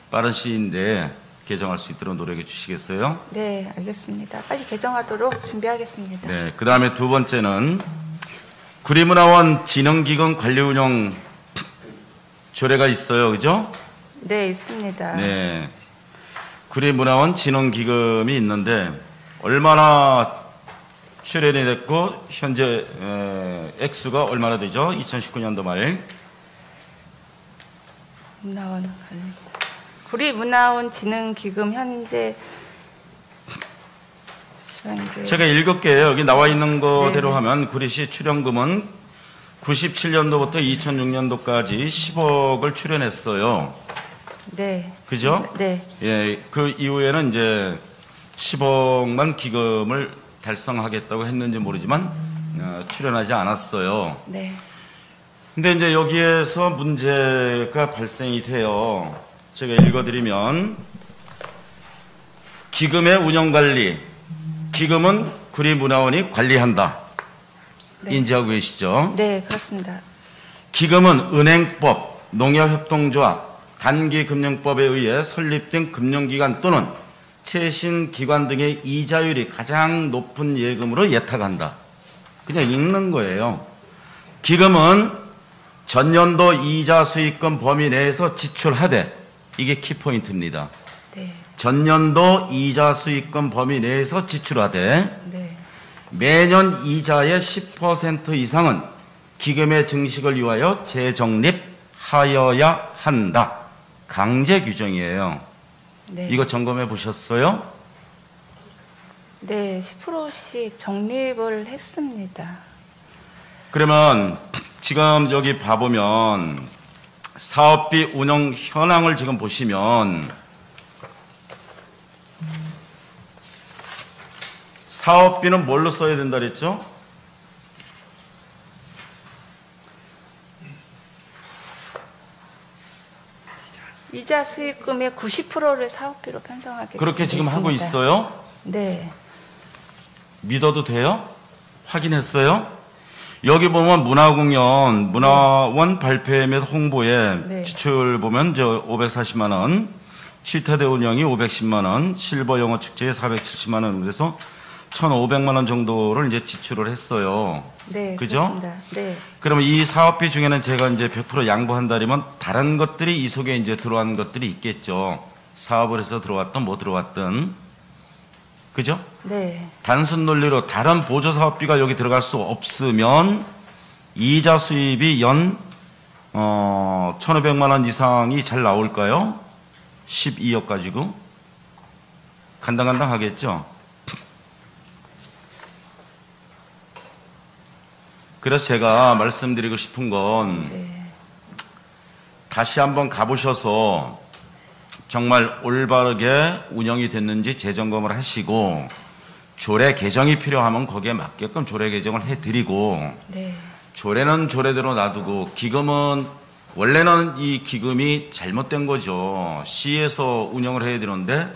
빠른 시일 내에 개정할 수 있도록 노력해 주시겠어요? 네, 알겠습니다. 빨리 개정하도록 준비하겠습니다. 네. 그 다음에 두 번째는 구리문화원 진흥기금 관리운영 조례가 있어요. 그죠? 네, 있습니다. 네. 구리문화원 진흥기금이 있는데 얼마나 출연이 됐고 현재 액수가 얼마나 되죠? 2019년도 말. 구리문화원 진흥기금 현재 제가 읽을게요. 여기 나와 있는 거대로 네. 하면 구리시 출연금은 97년도부터 2006년도까지 10억을 출연했어요. 네. 그죠? 네. 예, 그 이후에는 이제 10억만 기금을 달성하겠다고 했는지 모르지만 출연하지 않았어요. 네. 근데 이제 여기에서 문제가 발생이 돼요. 제가 읽어드리면 기금의 운영관리, 기금은 구리문화원이 관리한다. 네. 인지하고 계시죠? 네, 그렇습니다. 기금은 은행법, 농협협동조합, 단기금융법에 의해 설립된 금융기관 또는 최신기관 등의 이자율이 가장 높은 예금으로 예탁한다. 그냥 읽는 거예요. 기금은 전년도 이자 수익금 범위 내에서 지출하되, 이게 키포인트입니다. 네. 전년도 이자 수익금 범위 내에서 지출하되 네. 매년 이자의 10% 이상은 기금의 증식을 위하여 재적립하여야 한다. 강제 규정이에요. 네. 이거 점검해 보셨어요? 네, 10%씩 적립을 했습니다. 그러면 지금 여기 봐보면 사업비 운영 현황을 지금 보시면 사업비는 뭘로 써야 된다 그랬죠? 이자 수익금의 90%를 사업비로 편성하겠습니다. 그렇게 지금 하고 있어요? 네. 믿어도 돼요? 확인했어요? 여기 보면 문화공연, 문화원 발표회 및 홍보에 네. 지출 보면 저 540만 원, 취태대 운영이 510만 원, 실버 영어 축제에 470만 원, 그래서 1,500만 원 정도를 이제 지출을 했어요. 네, 그죠? 그렇습니다. 네. 그러면 이 사업비 중에는 제가 이제 100% 양보한다면 다른 것들이 이 속에 이제 들어간 것들이 있겠죠. 사업을 해서 들어왔든 뭐 들어왔든. 그죠? 네. 단순 논리로 다른 보조 사업비가 여기 들어갈 수 없으면 이자 수입이 연 1,500만 원 이상이 잘 나올까요? 12억 가지고 간당간당 하겠죠. 그래서 제가 말씀드리고 싶은 건 다시 한번 가보셔서 정말 올바르게 운영이 됐는지 재점검을 하시고 조례 개정이 필요하면 거기에 맞게끔 조례 개정을 해드리고 네. 조례는 조례대로 놔두고 기금은 원래는 이 기금이 잘못된 거죠. 시에서 운영을 해야 되는데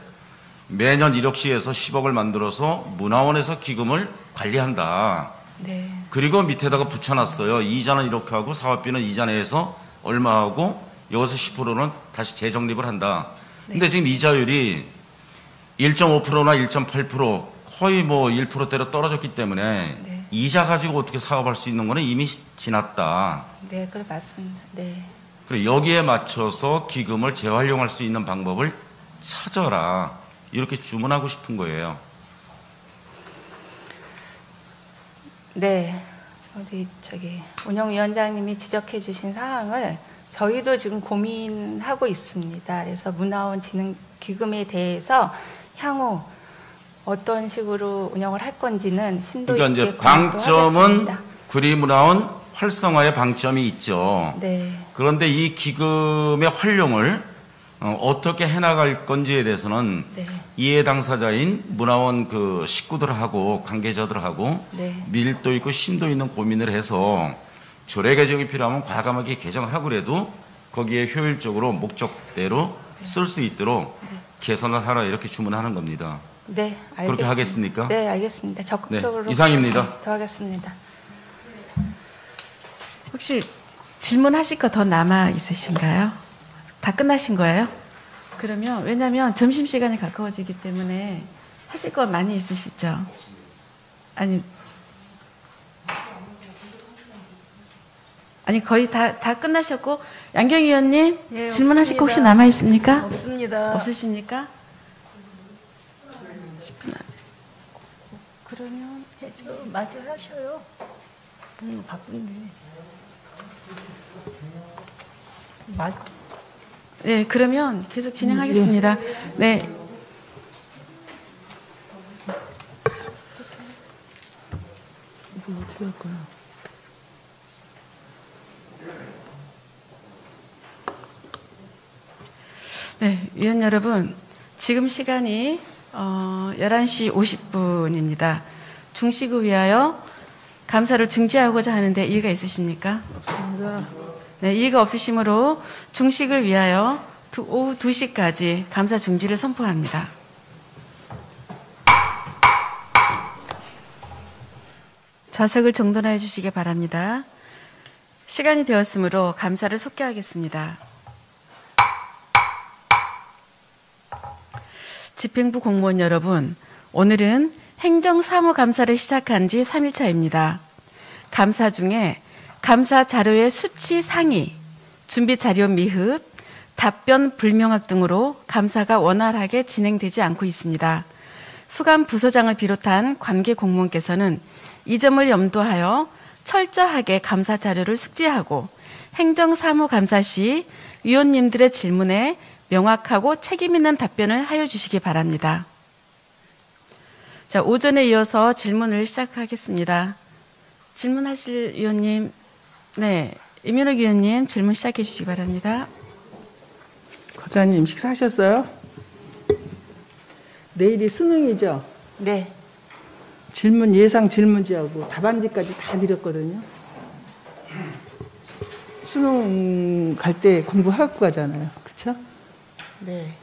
매년 1억시에서 10억을 만들어서 문화원에서 기금을 관리한다. 네. 그리고 밑에다가 붙여놨어요. 이자는 이렇게 하고 사업비는 이자 내에서 얼마 하고 여기서 10%는 다시 재정립을 한다. 근데 지금 이자율이 1.5%나 1.8% 거의 뭐 1%대로 떨어졌기 때문에 네. 이자 가지고 어떻게 사업할 수 있는 거는 이미 지났다. 네, 그래 맞습니다. 네. 그리고 여기에 맞춰서 기금을 재활용할 수 있는 방법을 찾아라. 이렇게 주문하고 싶은 거예요. 네. 우리 운영위원장님이 지적해 주신 사항을 저희도 지금 고민하고 있습니다. 그래서 문화원 진흥 기금에 대해서 향후 어떤 식으로 운영을 할 건지는 심도 그러니까 있게 이제 방점은 검토하겠습니다. 구리문화원 활성화의 방점이 있죠. 네. 그런데 이 기금의 활용을 어떻게 해나갈 건지에 대해서는 네. 이해 당사자인 문화원 그 식구들하고 관계자들하고 네. 밀도 있고 심도 있는 고민을 해서 조례 개정이 필요하면 과감하게 개정을 하고 그래도 거기에 효율적으로 목적대로 쓸 수 있도록 개선을 하라 이렇게 주문하는 겁니다. 네, 알겠습니다. 그렇게 하겠습니까? 네, 알겠습니다. 적극적으로 네, 이상입니다. 더 하겠습니다. 혹시 질문하실 거 더 남아 있으신가요? 다 끝나신 거예요? 그러면 왜냐하면 점심시간이 가까워지기 때문에 하실 거 많이 있으시죠? 아니 거의 다 끝나셨고 양경 의원님 예, 질문하실 거 혹시 없습니다. 남아 있습니까? 없습니다. 없으십니까? 10분 안에. 그러면 해줘. 마저 하셔요. 바쁜데. 네, 그러면 계속 진행하겠습니다. 네. 이거 어떻게 할 거야? 네, 위원 여러분, 지금 시간이 11시 50분입니다. 중식을 위하여 감사를 중지하고자 하는데 이의가 있으십니까? 없습니다. 네, 이의가 없으시므로 중식을 위하여 오후 2시까지 감사 중지를 선포합니다. 좌석을 정돈해 주시기 바랍니다. 시간이 되었으므로 감사를 속개하겠습니다. 집행부 공무원 여러분, 오늘은 행정사무감사를 시작한 지 3일차입니다. 감사 중에 감사 자료의 수치 상위, 준비 자료 미흡, 답변 불명확 등으로 감사가 원활하게 진행되지 않고 있습니다. 수감 부서장을 비롯한 관계 공무원께서는 이 점을 염두하여 철저하게 감사 자료를 숙지하고 행정사무감사 시 위원님들의 질문에 명확하고 책임 있는 답변을 하여 주시기 바랍니다. 자, 오전에 이어서 질문을 시작하겠습니다. 질문하실 위원님, 네, 이민옥 위원님 질문 시작해 주시기 바랍니다. 과장님 식사하셨어요? 내일이 수능이죠? 네. 질문 예상 질문지하고 답안지까지 다 드렸거든요. 수능 갈 때 공부하고 가잖아요. 그렇죠? 네.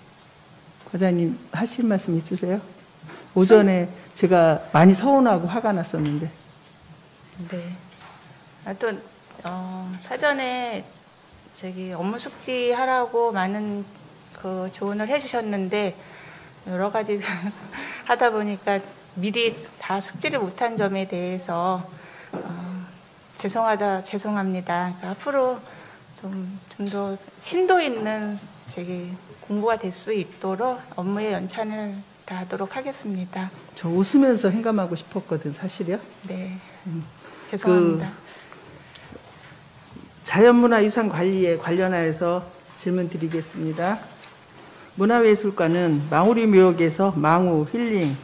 과장님 하실 말씀 있으세요? 오전에 제가 많이 서운하고 화가 났었는데. 네. 또 사전에 저기 업무 숙지하라고 많은 그 조언을 해주셨는데 여러 가지 하다 보니까 미리 다 숙지를 못한 점에 대해서 죄송합니다. 그러니까 앞으로 좀 더 심도 있는 저기 공부가 될 수 있도록 업무의 연찬을 다하도록 하겠습니다. 저 웃으면서 행감하고 싶었거든, 사실이요. 네, 죄송합니다. 자연문화유산 관리에 관련하여서 질문 드리겠습니다. 문화예술관은 망우리 묘역에서 망우, 힐링,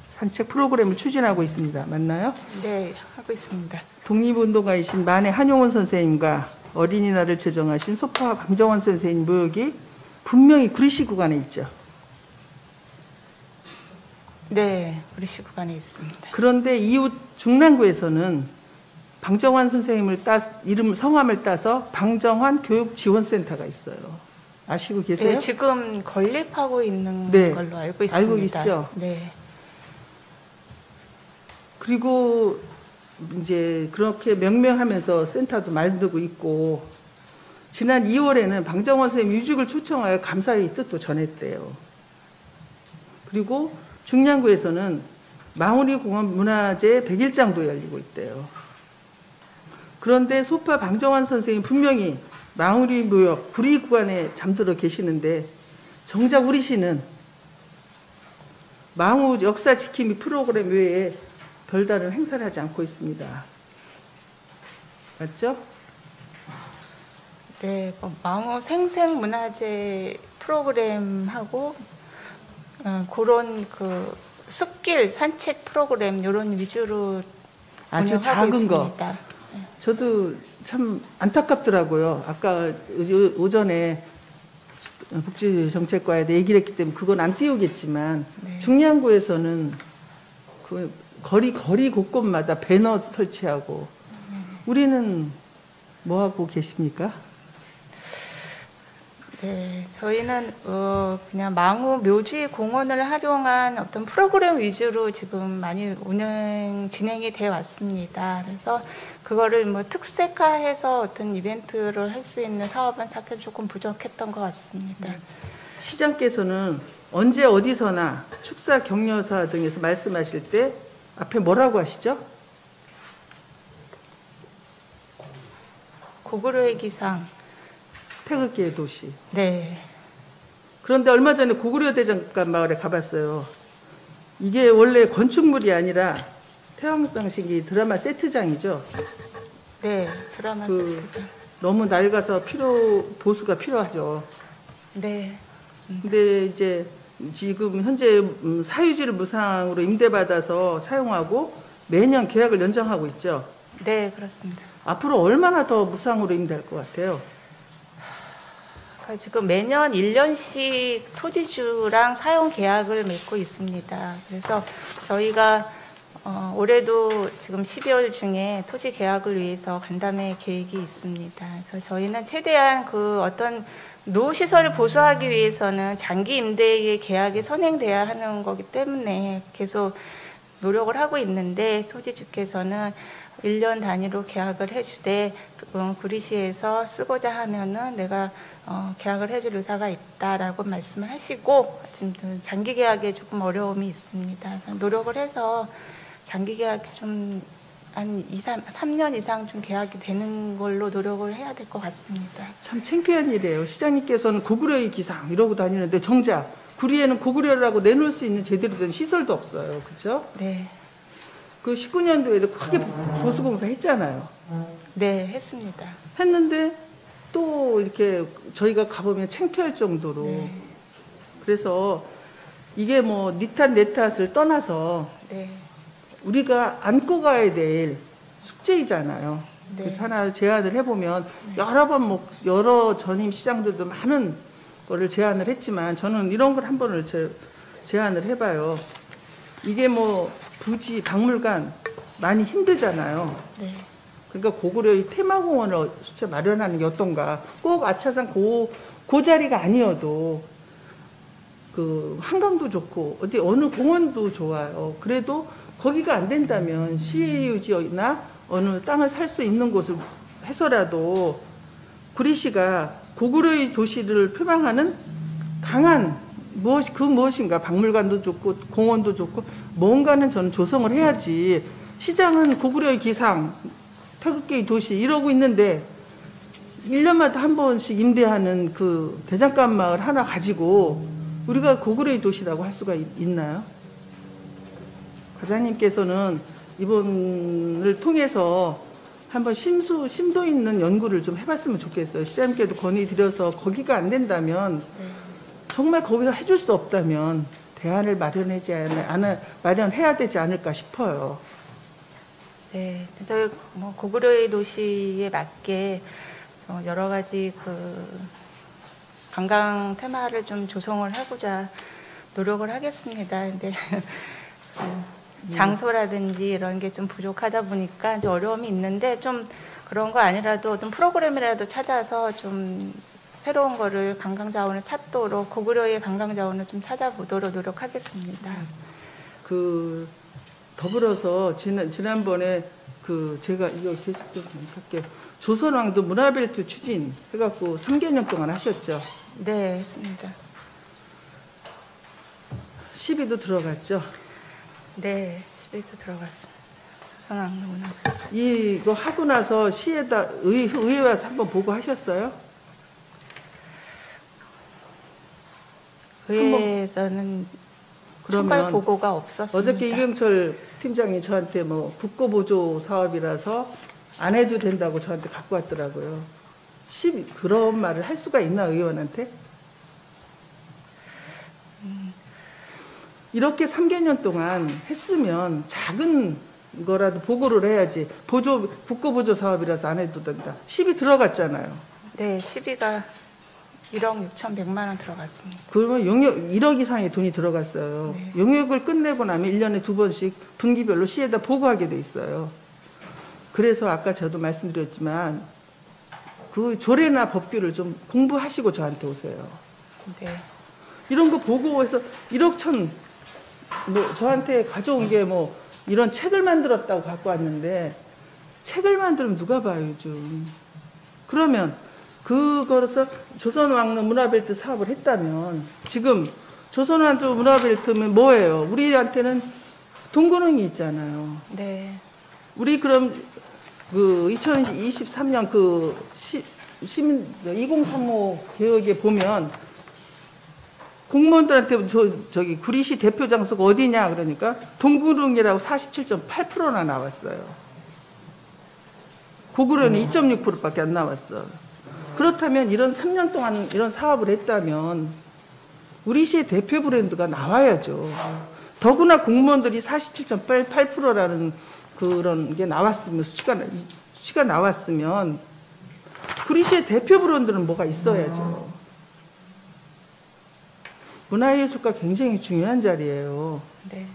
산책 프로그램을 추진하고 있습니다. 맞나요? 네, 하고 있습니다. 독립운동가이신 만해 한용운 선생님과 어린이날을 제정하신 소파 방정환 선생님 묘역이 분명히 구리시 구간에 있죠. 네, 구리시 구간에 있습니다. 그런데 이웃 중랑구에서는 방정환 선생님을 이름 성함을 따서 방정환 교육지원센터가 있어요. 아시고 계세요? 네, 지금 건립하고 있는 네, 걸로 알고 있습니다. 알고 계시죠? 네. 그리고 이제 그렇게 명명하면서 센터도 만들고 있고, 지난 2월에는 방정환 선생님 유직을 초청하여 감사의 뜻도 전했대요. 그리고 중량구에서는 망우리 공원 문화제 100일장도 열리고 있대요. 그런데 소파 방정환 선생님 분명히 망우리 묘역 구리 구간에 잠들어 계시는데 정작 우리 시는 망우 역사 지킴이 프로그램 외에 별다른 행사를 하지 않고 있습니다. 맞죠? 네, 망우 생생문화제 프로그램하고 그런 그 숲길 산책 프로그램 이런 위주로 아주 운영하고 작은 있습니다. 거. 저도 참 안타깝더라고요. 아까 오전에 복지정책과에 얘기를 했기 때문에 그건 안 띄우겠지만 네. 중량구에서는 그 거리 곳곳마다 배너 설치하고 우리는 뭐 하고 계십니까? 네, 저희는 그냥 망우 묘지 공원을 활용한 어떤 프로그램 위주로 지금 많이 진행이 돼 왔습니다. 그래서 그거를 뭐 특색화해서 어떤 이벤트를 할 수 있는 사업은 사실 조금 부족했던 것 같습니다. 시장께서는 언제 어디서나 축사 격려사 등에서 말씀하실 때 앞에 뭐라고 하시죠? 고구려의 기상. 태극기의 도시. 네. 그런데 얼마 전에 고구려 대장간 마을에 가봤어요. 이게 원래 건축물이 아니라 태왕당신기 드라마 세트장이죠. 네, 드라마 세트장. 너무 낡아서 보수가 필요하죠. 네, 맞습니다. 근데 이제 지금 현재 사유지를 무상으로 임대받아서 사용하고 매년 계약을 연장하고 있죠. 네, 그렇습니다. 앞으로 얼마나 더 무상으로 임대할 것 같아요? 지금 매년 1년씩 토지주랑 사용 계약을 맺고 있습니다. 그래서 저희가 올해도 지금 12월 중에 토지 계약을 위해서 간담회 계획이 있습니다. 그래서 저희는 최대한 그 어떤 노시설을 보수하기 위해서는 장기 임대의 계약이 선행돼야 하는 거기 때문에 계속 노력을 하고 있는데 토지주께서는 1년 단위로 계약을 해주되 구리시에서 쓰고자 하면은 내가 계약을 해줄 의사가 있다라고 말씀을 하시고 지금 장기 계약에 조금 어려움이 있습니다. 그래서 노력을 해서 장기 계약 좀 한 3년 이상 좀 계약이 되는 걸로 노력을 해야 될 것 같습니다. 참 창피한 일이에요. 시장님께서는 고구려의 기상 이러고 다니는데 정작 구리에는 고구려라고 내놓을 수 있는 제대로 된 시설도 없어요. 그렇죠? 네. 그 19년도에도 크게 보수공사 했잖아요. 네, 했습니다. 했는데 또 이렇게 저희가 가보면 창피할 정도로. 네. 그래서 이게 뭐 니 탓 내 탓을 떠나서 네. 우리가 안고 가야 될 숙제이잖아요. 네. 그래서 하나 제안을 해보면 여러 번 여러 전임 시장들도 많은 거를 제안을 했지만 저는 이런 걸 한 번을 제안을 해봐요. 이게 뭐 부지 박물관 많이 힘들잖아요. 네. 그러니까 고구려의 테마공원을 수채 마련하는 게 어떤가. 꼭 아차산 그 자리가 아니어도 그 한강도 좋고 어느 공원도 좋아요. 그래도 거기가 안 된다면 시유지나 어느 땅을 살 수 있는 곳을 해서라도 구리시가 고구려의 도시를 표방하는 강한 무엇인가 박물관도 좋고 공원도 좋고 뭔가는 저는 조성을 해야지. 시장은 고구려의 기상, 태극기의 도시 이러고 있는데 1년마다 한 번씩 임대하는 그 대장간 마을 하나 가지고 우리가 고구려의 도시라고 할 수가 있나요? 과장님께서는 이번을 통해서 한번 심도 있는 연구를 좀 해봤으면 좋겠어요. 시장님께도 건의드려서 거기가 안 된다면 정말 거기서 해줄 수 없다면 대안을 마련해야 되지 않을까 싶어요. 네, 저희 뭐 고구려의 도시에 맞게 여러 가지 그 관광 테마를 좀 조성을 하고자 노력을 하겠습니다. 근데 장소라든지 이런 게 좀 부족하다 보니까 좀 어려움이 있는데 좀 그런 거 아니라도 어떤 프로그램이라도 찾아서 좀 새로운 거를 관광 자원을 찾도록 고구려의 관광 자원을 좀 찾아보도록 노력하겠습니다. 그 더불어서 지난번에 그 제가 이거 계속 좀 할게요. 조선왕도 문화벨트 추진 해갖고 3개년 동안 하셨죠? 네, 했습니다. 시비도 들어갔죠? 네, 시비도 들어갔습니다. 조선왕도 문화벨트. 이거 하고 나서 시에다 의회 와서 한번 보고하셨어요? 의회에서는 총괄 보고가 없었습니다. 어저께 이경철 팀장이 저한테 뭐 국고보조 사업이라서 안 해도 된다고 저한테 갖고 왔더라고요. 그런 말을 할 수가 있나 의원한테? 이렇게 3개년 동안 했으면 작은 거라도 보고를 해야지. 국고보조 사업이라서 안 해도 된다. 시비 들어갔잖아요. 네, 시비가 1억 6,100만 원 들어갔습니다. 그러면 용역 1억 이상의 돈이 들어갔어요. 네. 용역을 끝내고 나면 1년에 2번씩 분기별로 시에다 보고하게 돼 있어요. 그래서 아까 저도 말씀드렸지만 그 조례나 법규를 좀 공부하시고 저한테 오세요. 네. 이런 거 보고해서 1억 천 뭐 저한테 가져온 게 뭐 이런 책을 만들었다고 갖고 왔는데 책을 만들면 누가 봐요 요즘. 그러면 그거로서 조선왕릉 문화벨트 사업을 했다면 지금 조선왕릉 문화벨트면 뭐예요? 우리한테는 동구릉이 있잖아요. 네. 우리 그럼 그 2023년 그 시민 2035 개혁에 보면 공무원들한테 저기 구리시 대표 장소가 어디냐 그러니까 동구릉이라고 47.8%나 나왔어요. 고구려는 2.6%밖에 안 나왔어. 그렇다면 이런 3년 동안 이런 사업을 했다면 우리 시의 대표 브랜드가 나와야죠. 더구나 공무원들이 47.8%라는 그런 게 나왔으면 수치가 나왔으면 구리 시의 대표 브랜드는 뭐가 있어야죠. 문화예술가 굉장히 중요한 자리예요. 네.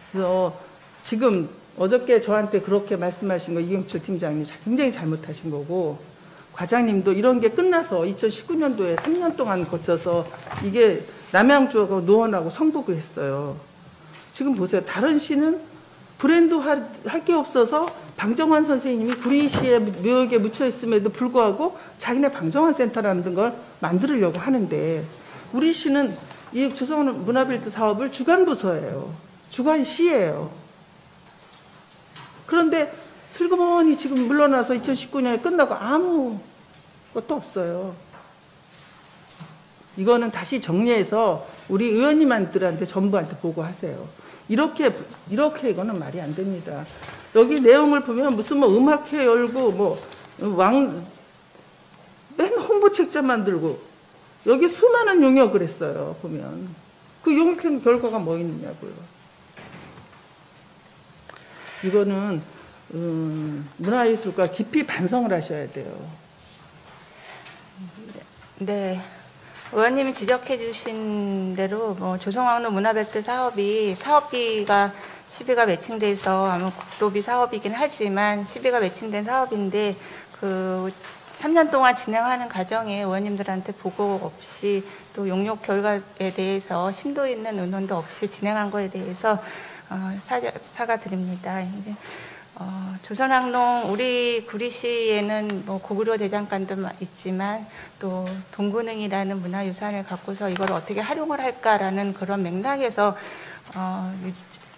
그래서 지금 어저께 저한테 그렇게 말씀하신 거 이경철 팀장님 굉장히 잘못하신 거고 과장님도 이런 게 끝나서 2019년도에 3년 동안 거쳐서 이게 남양주하고 노원하고 성북을 했어요. 지금 보세요. 다른 시는 브랜드 할 게 없어서 방정환 선생님이 구리시의 묘역에 묻혀 있음에도 불구하고 자기네 방정환 센터라는 걸 만들려고 하는데 우리 시는 이 조선 문화벨트 사업을 주관부서예요. 주관시예요. 그런데 슬그머니 지금 물러나서 2019년에 끝나고 아무것도 없어요. 이거는 다시 정리해서 우리 의원님들한테 전부한테 보고하세요. 이렇게 이거는 말이 안 됩니다. 여기 내용을 보면 무슨 뭐 음악회 열고 맨 홍보 책자 만들고 여기 수많은 용역을 했어요. 보면 그 용역 결과가 뭐 있느냐고요. 이거는 문화예술가 깊이 반성을 하셔야 돼요. 네. 의원님이 지적해 주신 대로 뭐 조선왕릉 문화벨트 사업이 사업비가 시비가 매칭돼서 아마 국도비 사업이긴 하지만 시비가 매칭된 사업인데 그 3년 동안 진행하는 과정에 의원님들한테 보고 없이 또 용역 결과에 대해서 심도 있는 의논도 없이 진행한 거에 대해서 사과드립니다. 이제 조선왕농 우리 구리시에는 뭐 고구려 대장간도 있지만 또 동군흥이라는 문화유산을 갖고서 이걸 어떻게 활용을 할까라는 그런 맥락에서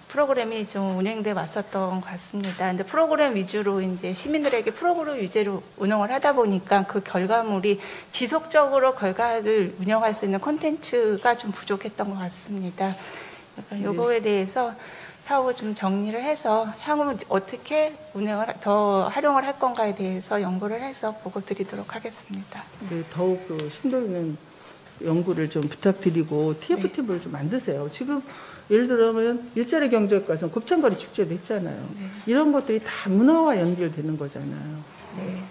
프로그램이 좀 운영돼 왔었던 것 같습니다. 근데 프로그램 위주로 이제 시민들에게 프로그램 위주로 운영을 하다 보니까 그 결과물이 지속적으로 결과를 운영할 수 있는 콘텐츠가 좀 부족했던 것 같습니다. 그러니까 요거에 대해서 사후 좀 정리를 해서 향후 어떻게 운영을 더 활용을 할 건가에 대해서 연구를 해서 보고 드리도록 하겠습니다. 네, 더욱 그 심도 있는 연구를 좀 부탁드리고 TF팀을 좀 만드세요. 지금 예를 들면 일자리 경제학과에서 곱창거리 축제도 했잖아요. 이런 것들이 다 문화와 연결되는 거잖아요. 네.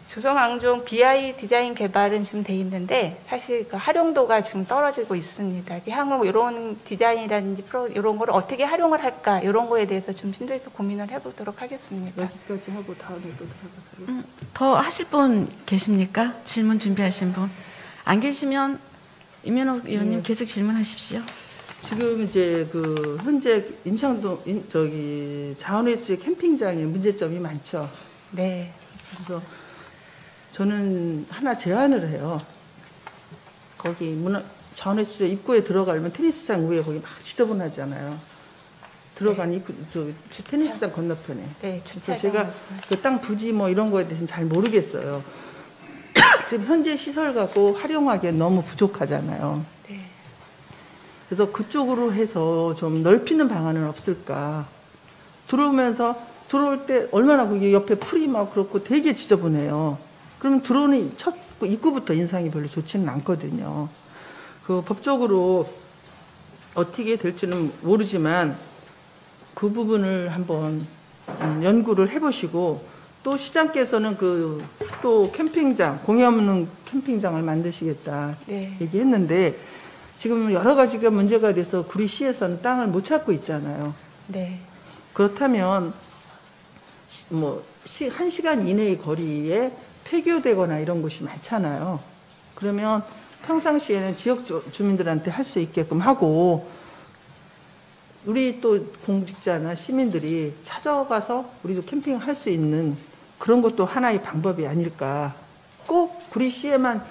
조선왕종 BI 디자인 개발은 지금 돼 있는데 사실 그 활용도가 지금 떨어지고 있습니다. 향후 이런 디자인이라든지 이런 걸 어떻게 활용을 할까 이런 거에 대해서 좀 심도있게 고민을 해보도록 하겠습니다. 여기까지 하고 다음에 또 들어가서 하겠습니다. 더 하실 분 계십니까? 질문 준비하신 분. 안 계시면 임현옥 의원님 계속 질문하십시오. 지금 이제 그 현재 인창동 자원회수의 캠핑장에 문제점이 많죠. 네. 그래서 저는 하나 제안을 해요. 거기 자원회수의 입구에 들어가려면 테니스장 위에 거기 막 지저분하잖아요. 들어간 입구 테니스장 건너편에. 네, 그래서 제가 그 땅 부지 뭐 이런 거에 대해서는 잘 모르겠어요. 지금 현재 시설 갖고 활용하기에 너무 부족하잖아요. 네. 그래서 그쪽으로 해서 좀 넓히는 방안은 없을까. 들어올 때 얼마나 거기 옆에 풀이 막 그렇고 되게 지저분해요. 그러면 들어오는 첫 입구부터 인상이 별로 좋지는 않거든요. 그 법적으로 어떻게 될지는 모르지만 그 부분을 한번 연구를 해보시고 또 시장께서는 또 캠핑장, 공연 없는 캠핑장을 만드시겠다 네. 얘기했는데 지금 여러 가지가 문제가 돼서 구리시에서는 땅을 못 찾고 있잖아요. 네. 그렇다면 뭐 1시간 이내의 거리에 폐교되거나 이런 곳이 많잖아요. 그러면 평상시에는 지역 주민들한테 할 수 있게끔 하고 우리 또 공직자나 시민들이 찾아가서 우리도 캠핑할 수 있는 그런 것도 하나의 방법이 아닐까. 꼭 구리시에만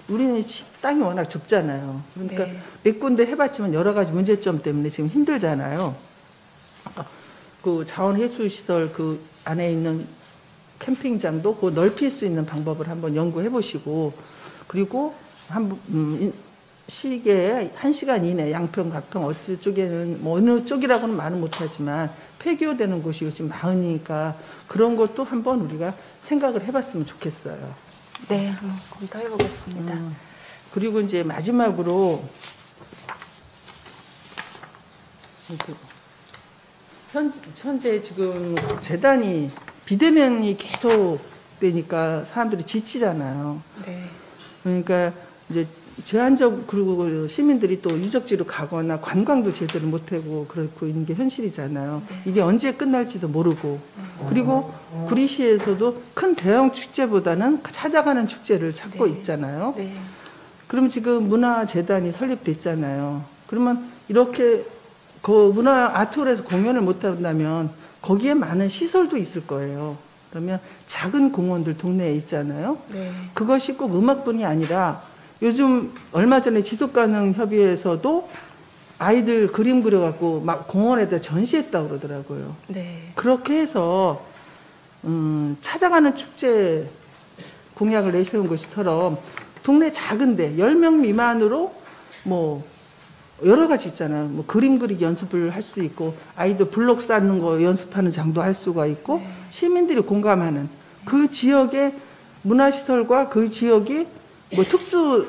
우리는 땅이 워낙 좁잖아요. 그러니까 네. 몇 군데 해봤지만 여러 가지 문제점 때문에 지금 힘들잖아요. 그 자원해수시설 그 안에 있는 캠핑장도 그 넓힐 수 있는 방법을 한번 연구해 보시고 그리고 시계에 1시간 이내 양평, 각평 어느 쪽에는 뭐 어느 쪽이라고는 말은 못하지만 폐교되는 곳이 요즘 많으니까 그런 것도 한번 우리가 생각을 해봤으면 좋겠어요. 네, 한번 검토해 보겠습니다. 그리고 이제 마지막으로 현재 지금 재단이 비대면이 계속 되니까 사람들이 지치잖아요. 네. 그러니까 이제 제한적 그리고 시민들이 또 유적지로 가거나 관광도 제대로 못하고 그렇고 있는 게 현실이잖아요. 네. 이게 언제 끝날지도 모르고 그리고 구리시에서도 큰 대형 축제보다는 찾아가는 축제를 찾고 네. 있잖아요. 네. 그럼 지금 문화재단이 설립됐잖아요. 그러면 이렇게 그 문화 아트홀에서 공연을 못 한다면 거기에 많은 시설도 있을 거예요. 그러면 작은 공원들 동네에 있잖아요. 네. 그것이 꼭 음악뿐이 아니라 요즘 얼마 전에 지속가능협의회에서도 아이들 그림 그려갖고 막 공원에다 전시했다고 그러더라고요. 네. 그렇게 해서 찾아가는 축제 공약을 내세운 것처럼 동네 작은데 10명 미만으로 뭐 여러 가지 있잖아요. 뭐 그림 그리기 연습을 할 수도 있고 아이들 블록 쌓는 거 연습하는 장도 할 수가 있고 네. 시민들이 공감하는 그 지역의 문화시설과 그 지역이 뭐 특수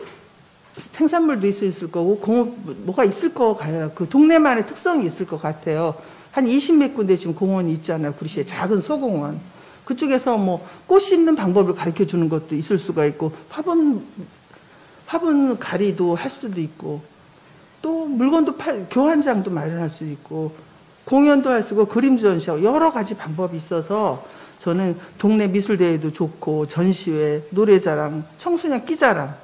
생산물도 있을 거고 공업 뭐가 있을 거 같아요. 그 동네만의 특성이 있을 것 같아요. 한 20몇 군데 지금 공원이 있잖아요. 구리시에 작은 소공원. 그쪽에서 뭐 꽃 심는 방법을 가르쳐 주는 것도 있을 수가 있고 화분 가리도 할 수도 있고 또 물건도 교환장도 마련할 수 있고 공연도 할 수 있고 그림 전시하고 여러 가지 방법이 있어서 저는 동네 미술대회도 좋고 전시회, 노래자랑, 청소년 끼자랑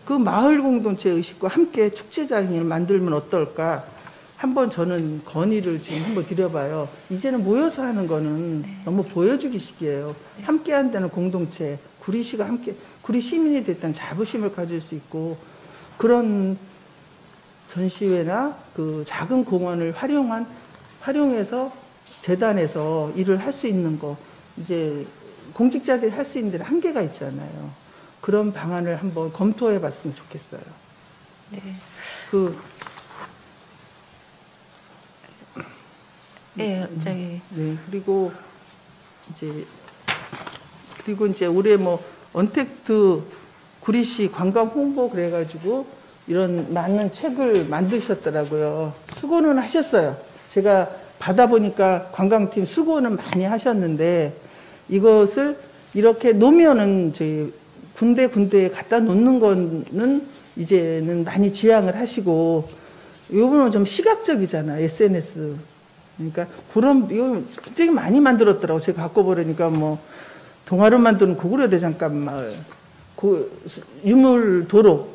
그 마을 공동체 의식과 함께 축제장을 만들면 어떨까 한번 저는 건의를 지금 한번 드려봐요. 이제는 모여서 하는 거는 너무 보여주기식이에요. 함께 한다는 공동체, 구리시가 함께, 구리 시민이 됐다는 자부심을 가질 수 있고, 그런 전시회나 그 작은 공원을 활용해서 재단에서 일을 할 수 있는 거, 이제 공직자들이 할 수 있는 데는 한계가 있잖아요. 그런 방안을 한번 검토해 봤으면 좋겠어요. 네. 네, 그리고 이제 올해 뭐 언택트 구리시 관광 홍보 그래가지고 이런 많은 책을 만드셨더라고요. 수고는 하셨어요. 제가 받아보니까 관광팀 수고는 많이 하셨는데, 이것을 이렇게 놓으면은 저희 군데군데에 갖다 놓는 거는 이제는 많이 지양을 하시고, 요거는 좀 시각적이잖아요, SNS. 그러니까 이거 굉장히 많이 만들었더라고. 제가 갖고 보려니까 뭐 동아로 만드는 고구려 대장간 마을, 유물도로,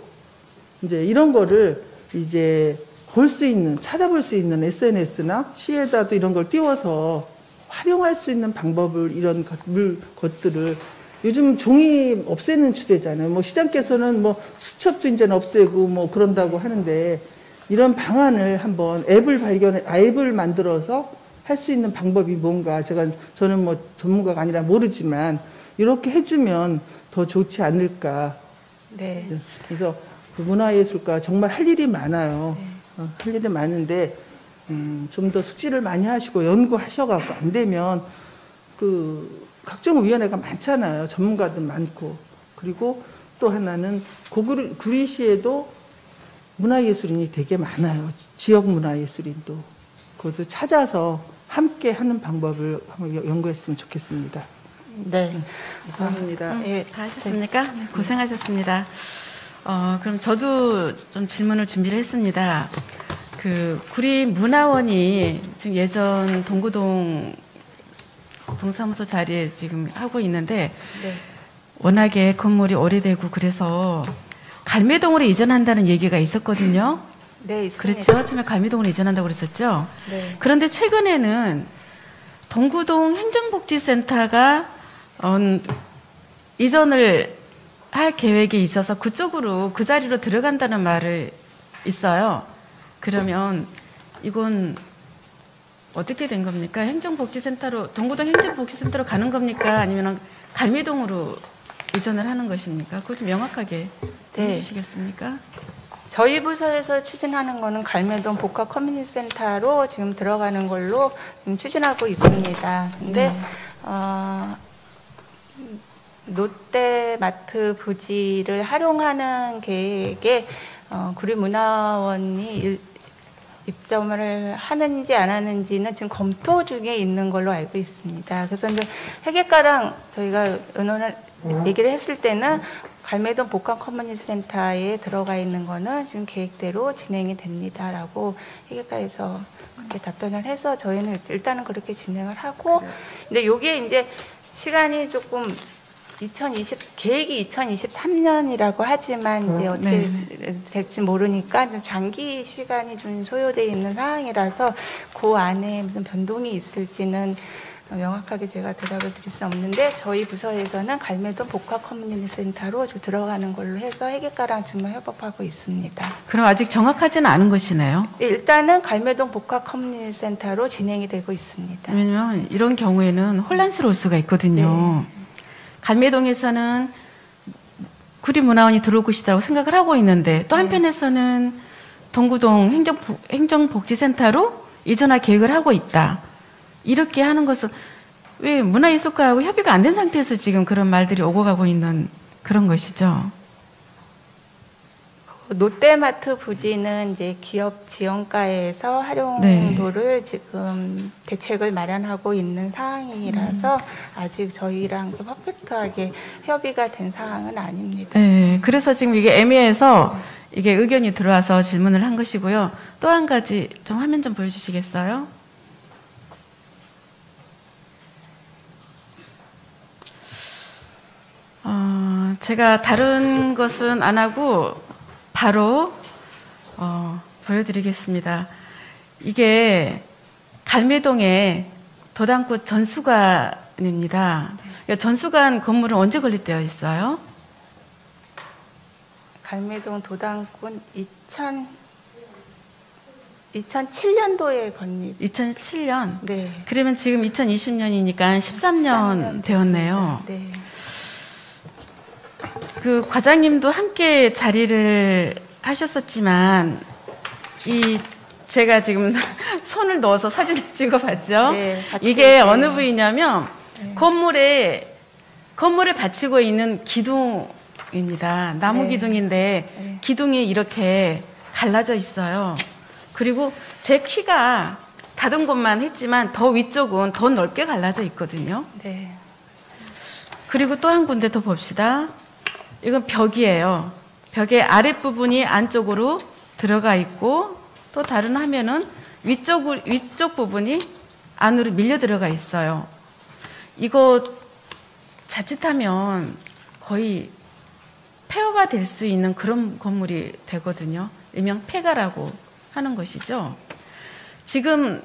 이제 이런 거를 이제 볼 수 있는, 찾아볼 수 있는 SNS나 시에다도 이런 걸 띄워서 활용할 수 있는 방법을, 이런 것들을, 요즘 종이 없애는 추세잖아요. 뭐 시장께서는 뭐 수첩도 이제는 없애고 뭐 그런다고 하는데, 이런 방안을 한번 앱을 만들어서 할 수 있는 방법이 뭔가, 저는 뭐 전문가가 아니라 모르지만 이렇게 해주면 더 좋지 않을까. 네. 그래서 그 문화예술가 정말 할 일이 많아요. 할 일이 많은데 좀 더 숙지를 많이 하시고 연구하셔갖고 안 되면 그 각종 위원회가 많잖아요. 전문가도 많고. 그리고 또 하나는 구리시에도 문화예술인이 되게 많아요. 지역 문화예술인도. 그것을 찾아서 함께 하는 방법을 한번 연구했으면 좋겠습니다. 네. 감사합니다. 네, 다 하셨습니까? 네, 고생하셨습니다. 그럼 저도 좀 질문을 준비를 했습니다. 그 구리 문화원이 지금 예전 동구동 동사무소 자리에 지금 하고 있는데, 네. 워낙에 건물이 오래되고 그래서 갈매동으로 이전한다는 얘기가 있었거든요. 네, 있습니다. 그렇죠. 처음에 갈매동으로 이전한다고 그랬었죠. 네. 그런데 최근에는 동구동 행정복지센터가 이전을 할 계획이 있어서 그쪽으로, 그 자리로 들어간다는 말을 있어요. 그러면 이건 어떻게 된 겁니까? 행정복지센터로, 동구동 행정복지센터로 가는 겁니까? 아니면 갈매동으로 이전을 하는 것입니까? 그거 좀 명확하게 해주시겠습니까? 저희 부서에서 추진하는 거는 갈매동 복합 커뮤니티 센터로 지금 들어가는 걸로 추진하고 있습니다. 근데 롯데마트 부지를 활용하는 계획에 구리문화원이 입점을 하는지 안 하는지는 지금 검토 중에 있는 걸로 알고 있습니다. 그래서 이제 회계과랑 저희가 의논을 얘기를 했을 때는 갈매동 복합 커뮤니티 센터에 들어가 있는 거는 지금 계획대로 진행이 됩니다라고 회계과에서 그렇게 답변을 해서 저희는 일단은 그렇게 진행을 하고, 근데 요게 이제 시간이 조금 계획이 2023년이라고 하지만 이제 어떻게 될지 모르니까 좀 장기 시간이 좀 소요되어 있는 상황이라서 그 안에 무슨 변동이 있을지는 명확하게 제가 대답을 드릴 수 없는데, 저희 부서에서는 갈매동 복합 커뮤니티 센터로 들어가는 걸로 해서 회계과랑 지금 협업하고 있습니다. 그럼 아직 정확하지는 않은 것이네요. 일단은 갈매동 복합 커뮤니티 센터로 진행이 되고 있습니다. 왜냐면 이런 경우에는 혼란스러울 수가 있거든요. 네. 갈매동에서는 구리문화원이 들어올 것이라고 생각을 하고 있는데, 또 한편에서는 동구동 행정복지센터로 이전할 계획을 하고 있다. 이렇게 하는 것은 왜 문화예술가하고 협의가 안 된 상태에서 지금 그런 말들이 오고 가고 있는 그런 것이죠. 롯데마트 부지는 이제 기업 지원과에서 활용도를 지금 대책을 마련하고 있는 상황이라서 아직 저희랑 퍼펙트하게 협의가 된 상황은 아닙니다. 네, 그래서 지금 이게 애매해서 이게 의견이 들어와서 질문을 한 것이고요. 또 한 가지 좀 화면 좀 보여주시겠어요? 제가 다른 것은 안 하고 바로 보여드리겠습니다. 이게 갈매동의 도당구 전수관입니다. 이 전수관 건물은 언제 건립되어 있어요? 갈매동 도당군 2007년도에 건립. 2007년? 네. 그러면 지금 2020년이니까 13년 되었네요. 네. 그 과장님도 함께 자리를 하셨었지만 제가 지금 손을 넣어서 사진을 찍어봤죠. 네, 이게 어느 부위냐면 건물을 받치고 있는 기둥입니다. 나무 네. 기둥인데 네. 기둥이 이렇게 갈라져 있어요. 그리고 제 키가 다른 곳만 했지만 더 위쪽은 더 넓게 갈라져 있거든요. 네. 그리고 또 한 군데 더 봅시다. 이건 벽이에요. 벽의 아랫부분이 안쪽으로 들어가 있고 또 다른 화면은 위쪽 부분이 안으로 밀려 들어가 있어요. 이거 자칫하면 거의 폐허가 될 수 있는 그런 건물이 되거든요. 일명 폐가라고 하는 것이죠. 지금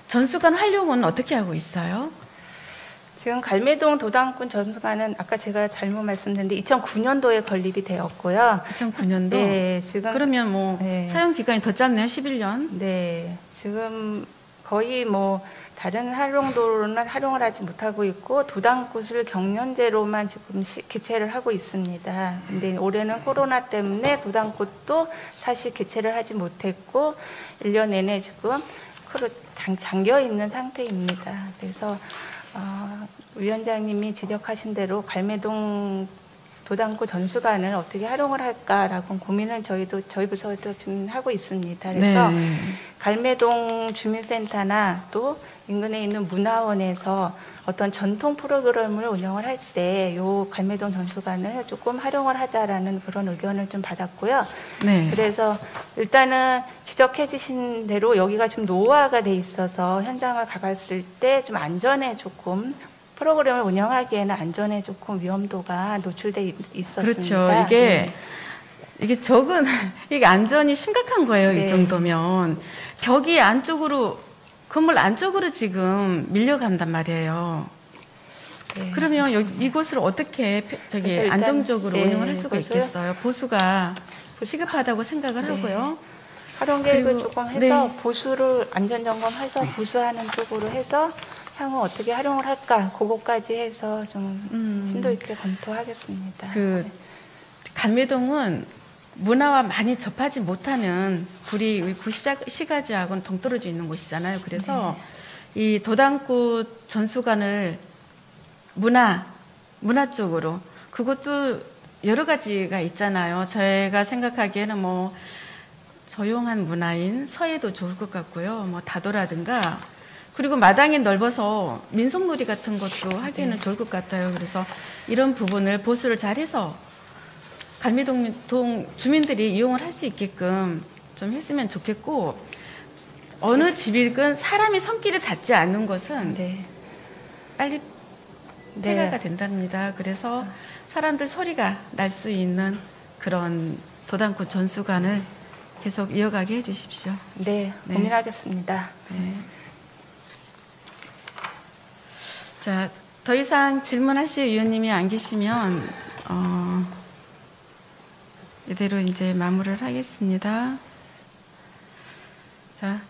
전수관 활용은 어떻게 하고 있어요? 지금 갈매동 도당군 전수관은 아까 제가 잘못 말씀드렸는데 2009년도에 건립이 되었고요. 2009년도? 네, 지금 그러면 뭐 네. 사용 기간이 더 짧네요. 11년. 네, 지금 거의 뭐 다른 활용도로는 활용을 하지 못하고 있고 도당굿을 경연제로만 지금 개최를 하고 있습니다. 근데 올해는 코로나 때문에 도당굿도 사실 개최를 하지 못했고 1년 내내 지금 잠겨 있는 상태입니다. 그래서 위원장님이 지적하신 대로 갈매동 도당구 전수관을 어떻게 활용을 할까라고 고민을 저희 부서도 좀 하고 있습니다. 그래서 네. 갈매동 주민센터나 또 인근에 있는 문화원에서 어떤 전통 프로그램을 운영을 할 때 요 갈매동 전수관을 조금 활용을 하자라는 그런 의견을 좀 받았고요. 네. 그래서 일단은 지적해 주신 대로 여기가 좀 노후화가 돼 있어서 현장을 가봤을 때 좀 안전에 조금 프로그램을 운영하기에는 안전에 조금 위험도가 노출돼 있었습니다. 그렇죠. 이게 이게 안전이 심각한 거예요. 네. 이 정도면 벽이 건물 안쪽으로 지금 밀려간단 말이에요. 네. 그러면 이곳을 어떻게 그래서 일단, 안정적으로 네, 운영을 할 수가 이곳을 있겠어요? 보수가 시급하다고 생각을 네. 하고요. 활용 계획을 그리고- 조금 해서 네. 보수를 안전 점검해서 보수하는 쪽으로 해서 향후 어떻게 활용을 할까 그거까지 해서 좀 심도 있게 검토하겠습니다. 갈매동은 문화와 많이 접하지 못하는 우리 구시가지하고는 동떨어져 있는 곳이잖아요. 그래서 이 도당구 전수관을 문화 쪽으로 그것도 여러 가지가 있잖아요. 제가 생각하기에는 뭐 조용한 문화인 서해도 좋을 것 같고요. 뭐 다도라든가 그리고 마당이 넓어서 민속놀이 같은 것도 하기에는 좋을 것 같아요. 그래서 이런 부분을 보수를 잘해서 갈매동 주민들이 이용을 할 수 있게끔 좀 했으면 좋겠고 어느 집이든 사람이 손길이 닿지 않는 것은 네. 빨리 폐가가 된답니다. 그래서 사람들 소리가 날 수 있는 그런 도당구 전수관을 계속 이어가게 해주십시오. 네, 네. 고민하겠습니다. 네. 자, 더 이상 질문하실 위원님이 안 계시면 이대로 이제 마무리를 하겠습니다. 자,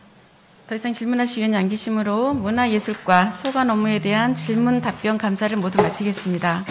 더 이상 질문하실 위원이 안 계시므로 문화예술과 소관 업무에 대한 질문 답변 감사를 모두 마치겠습니다.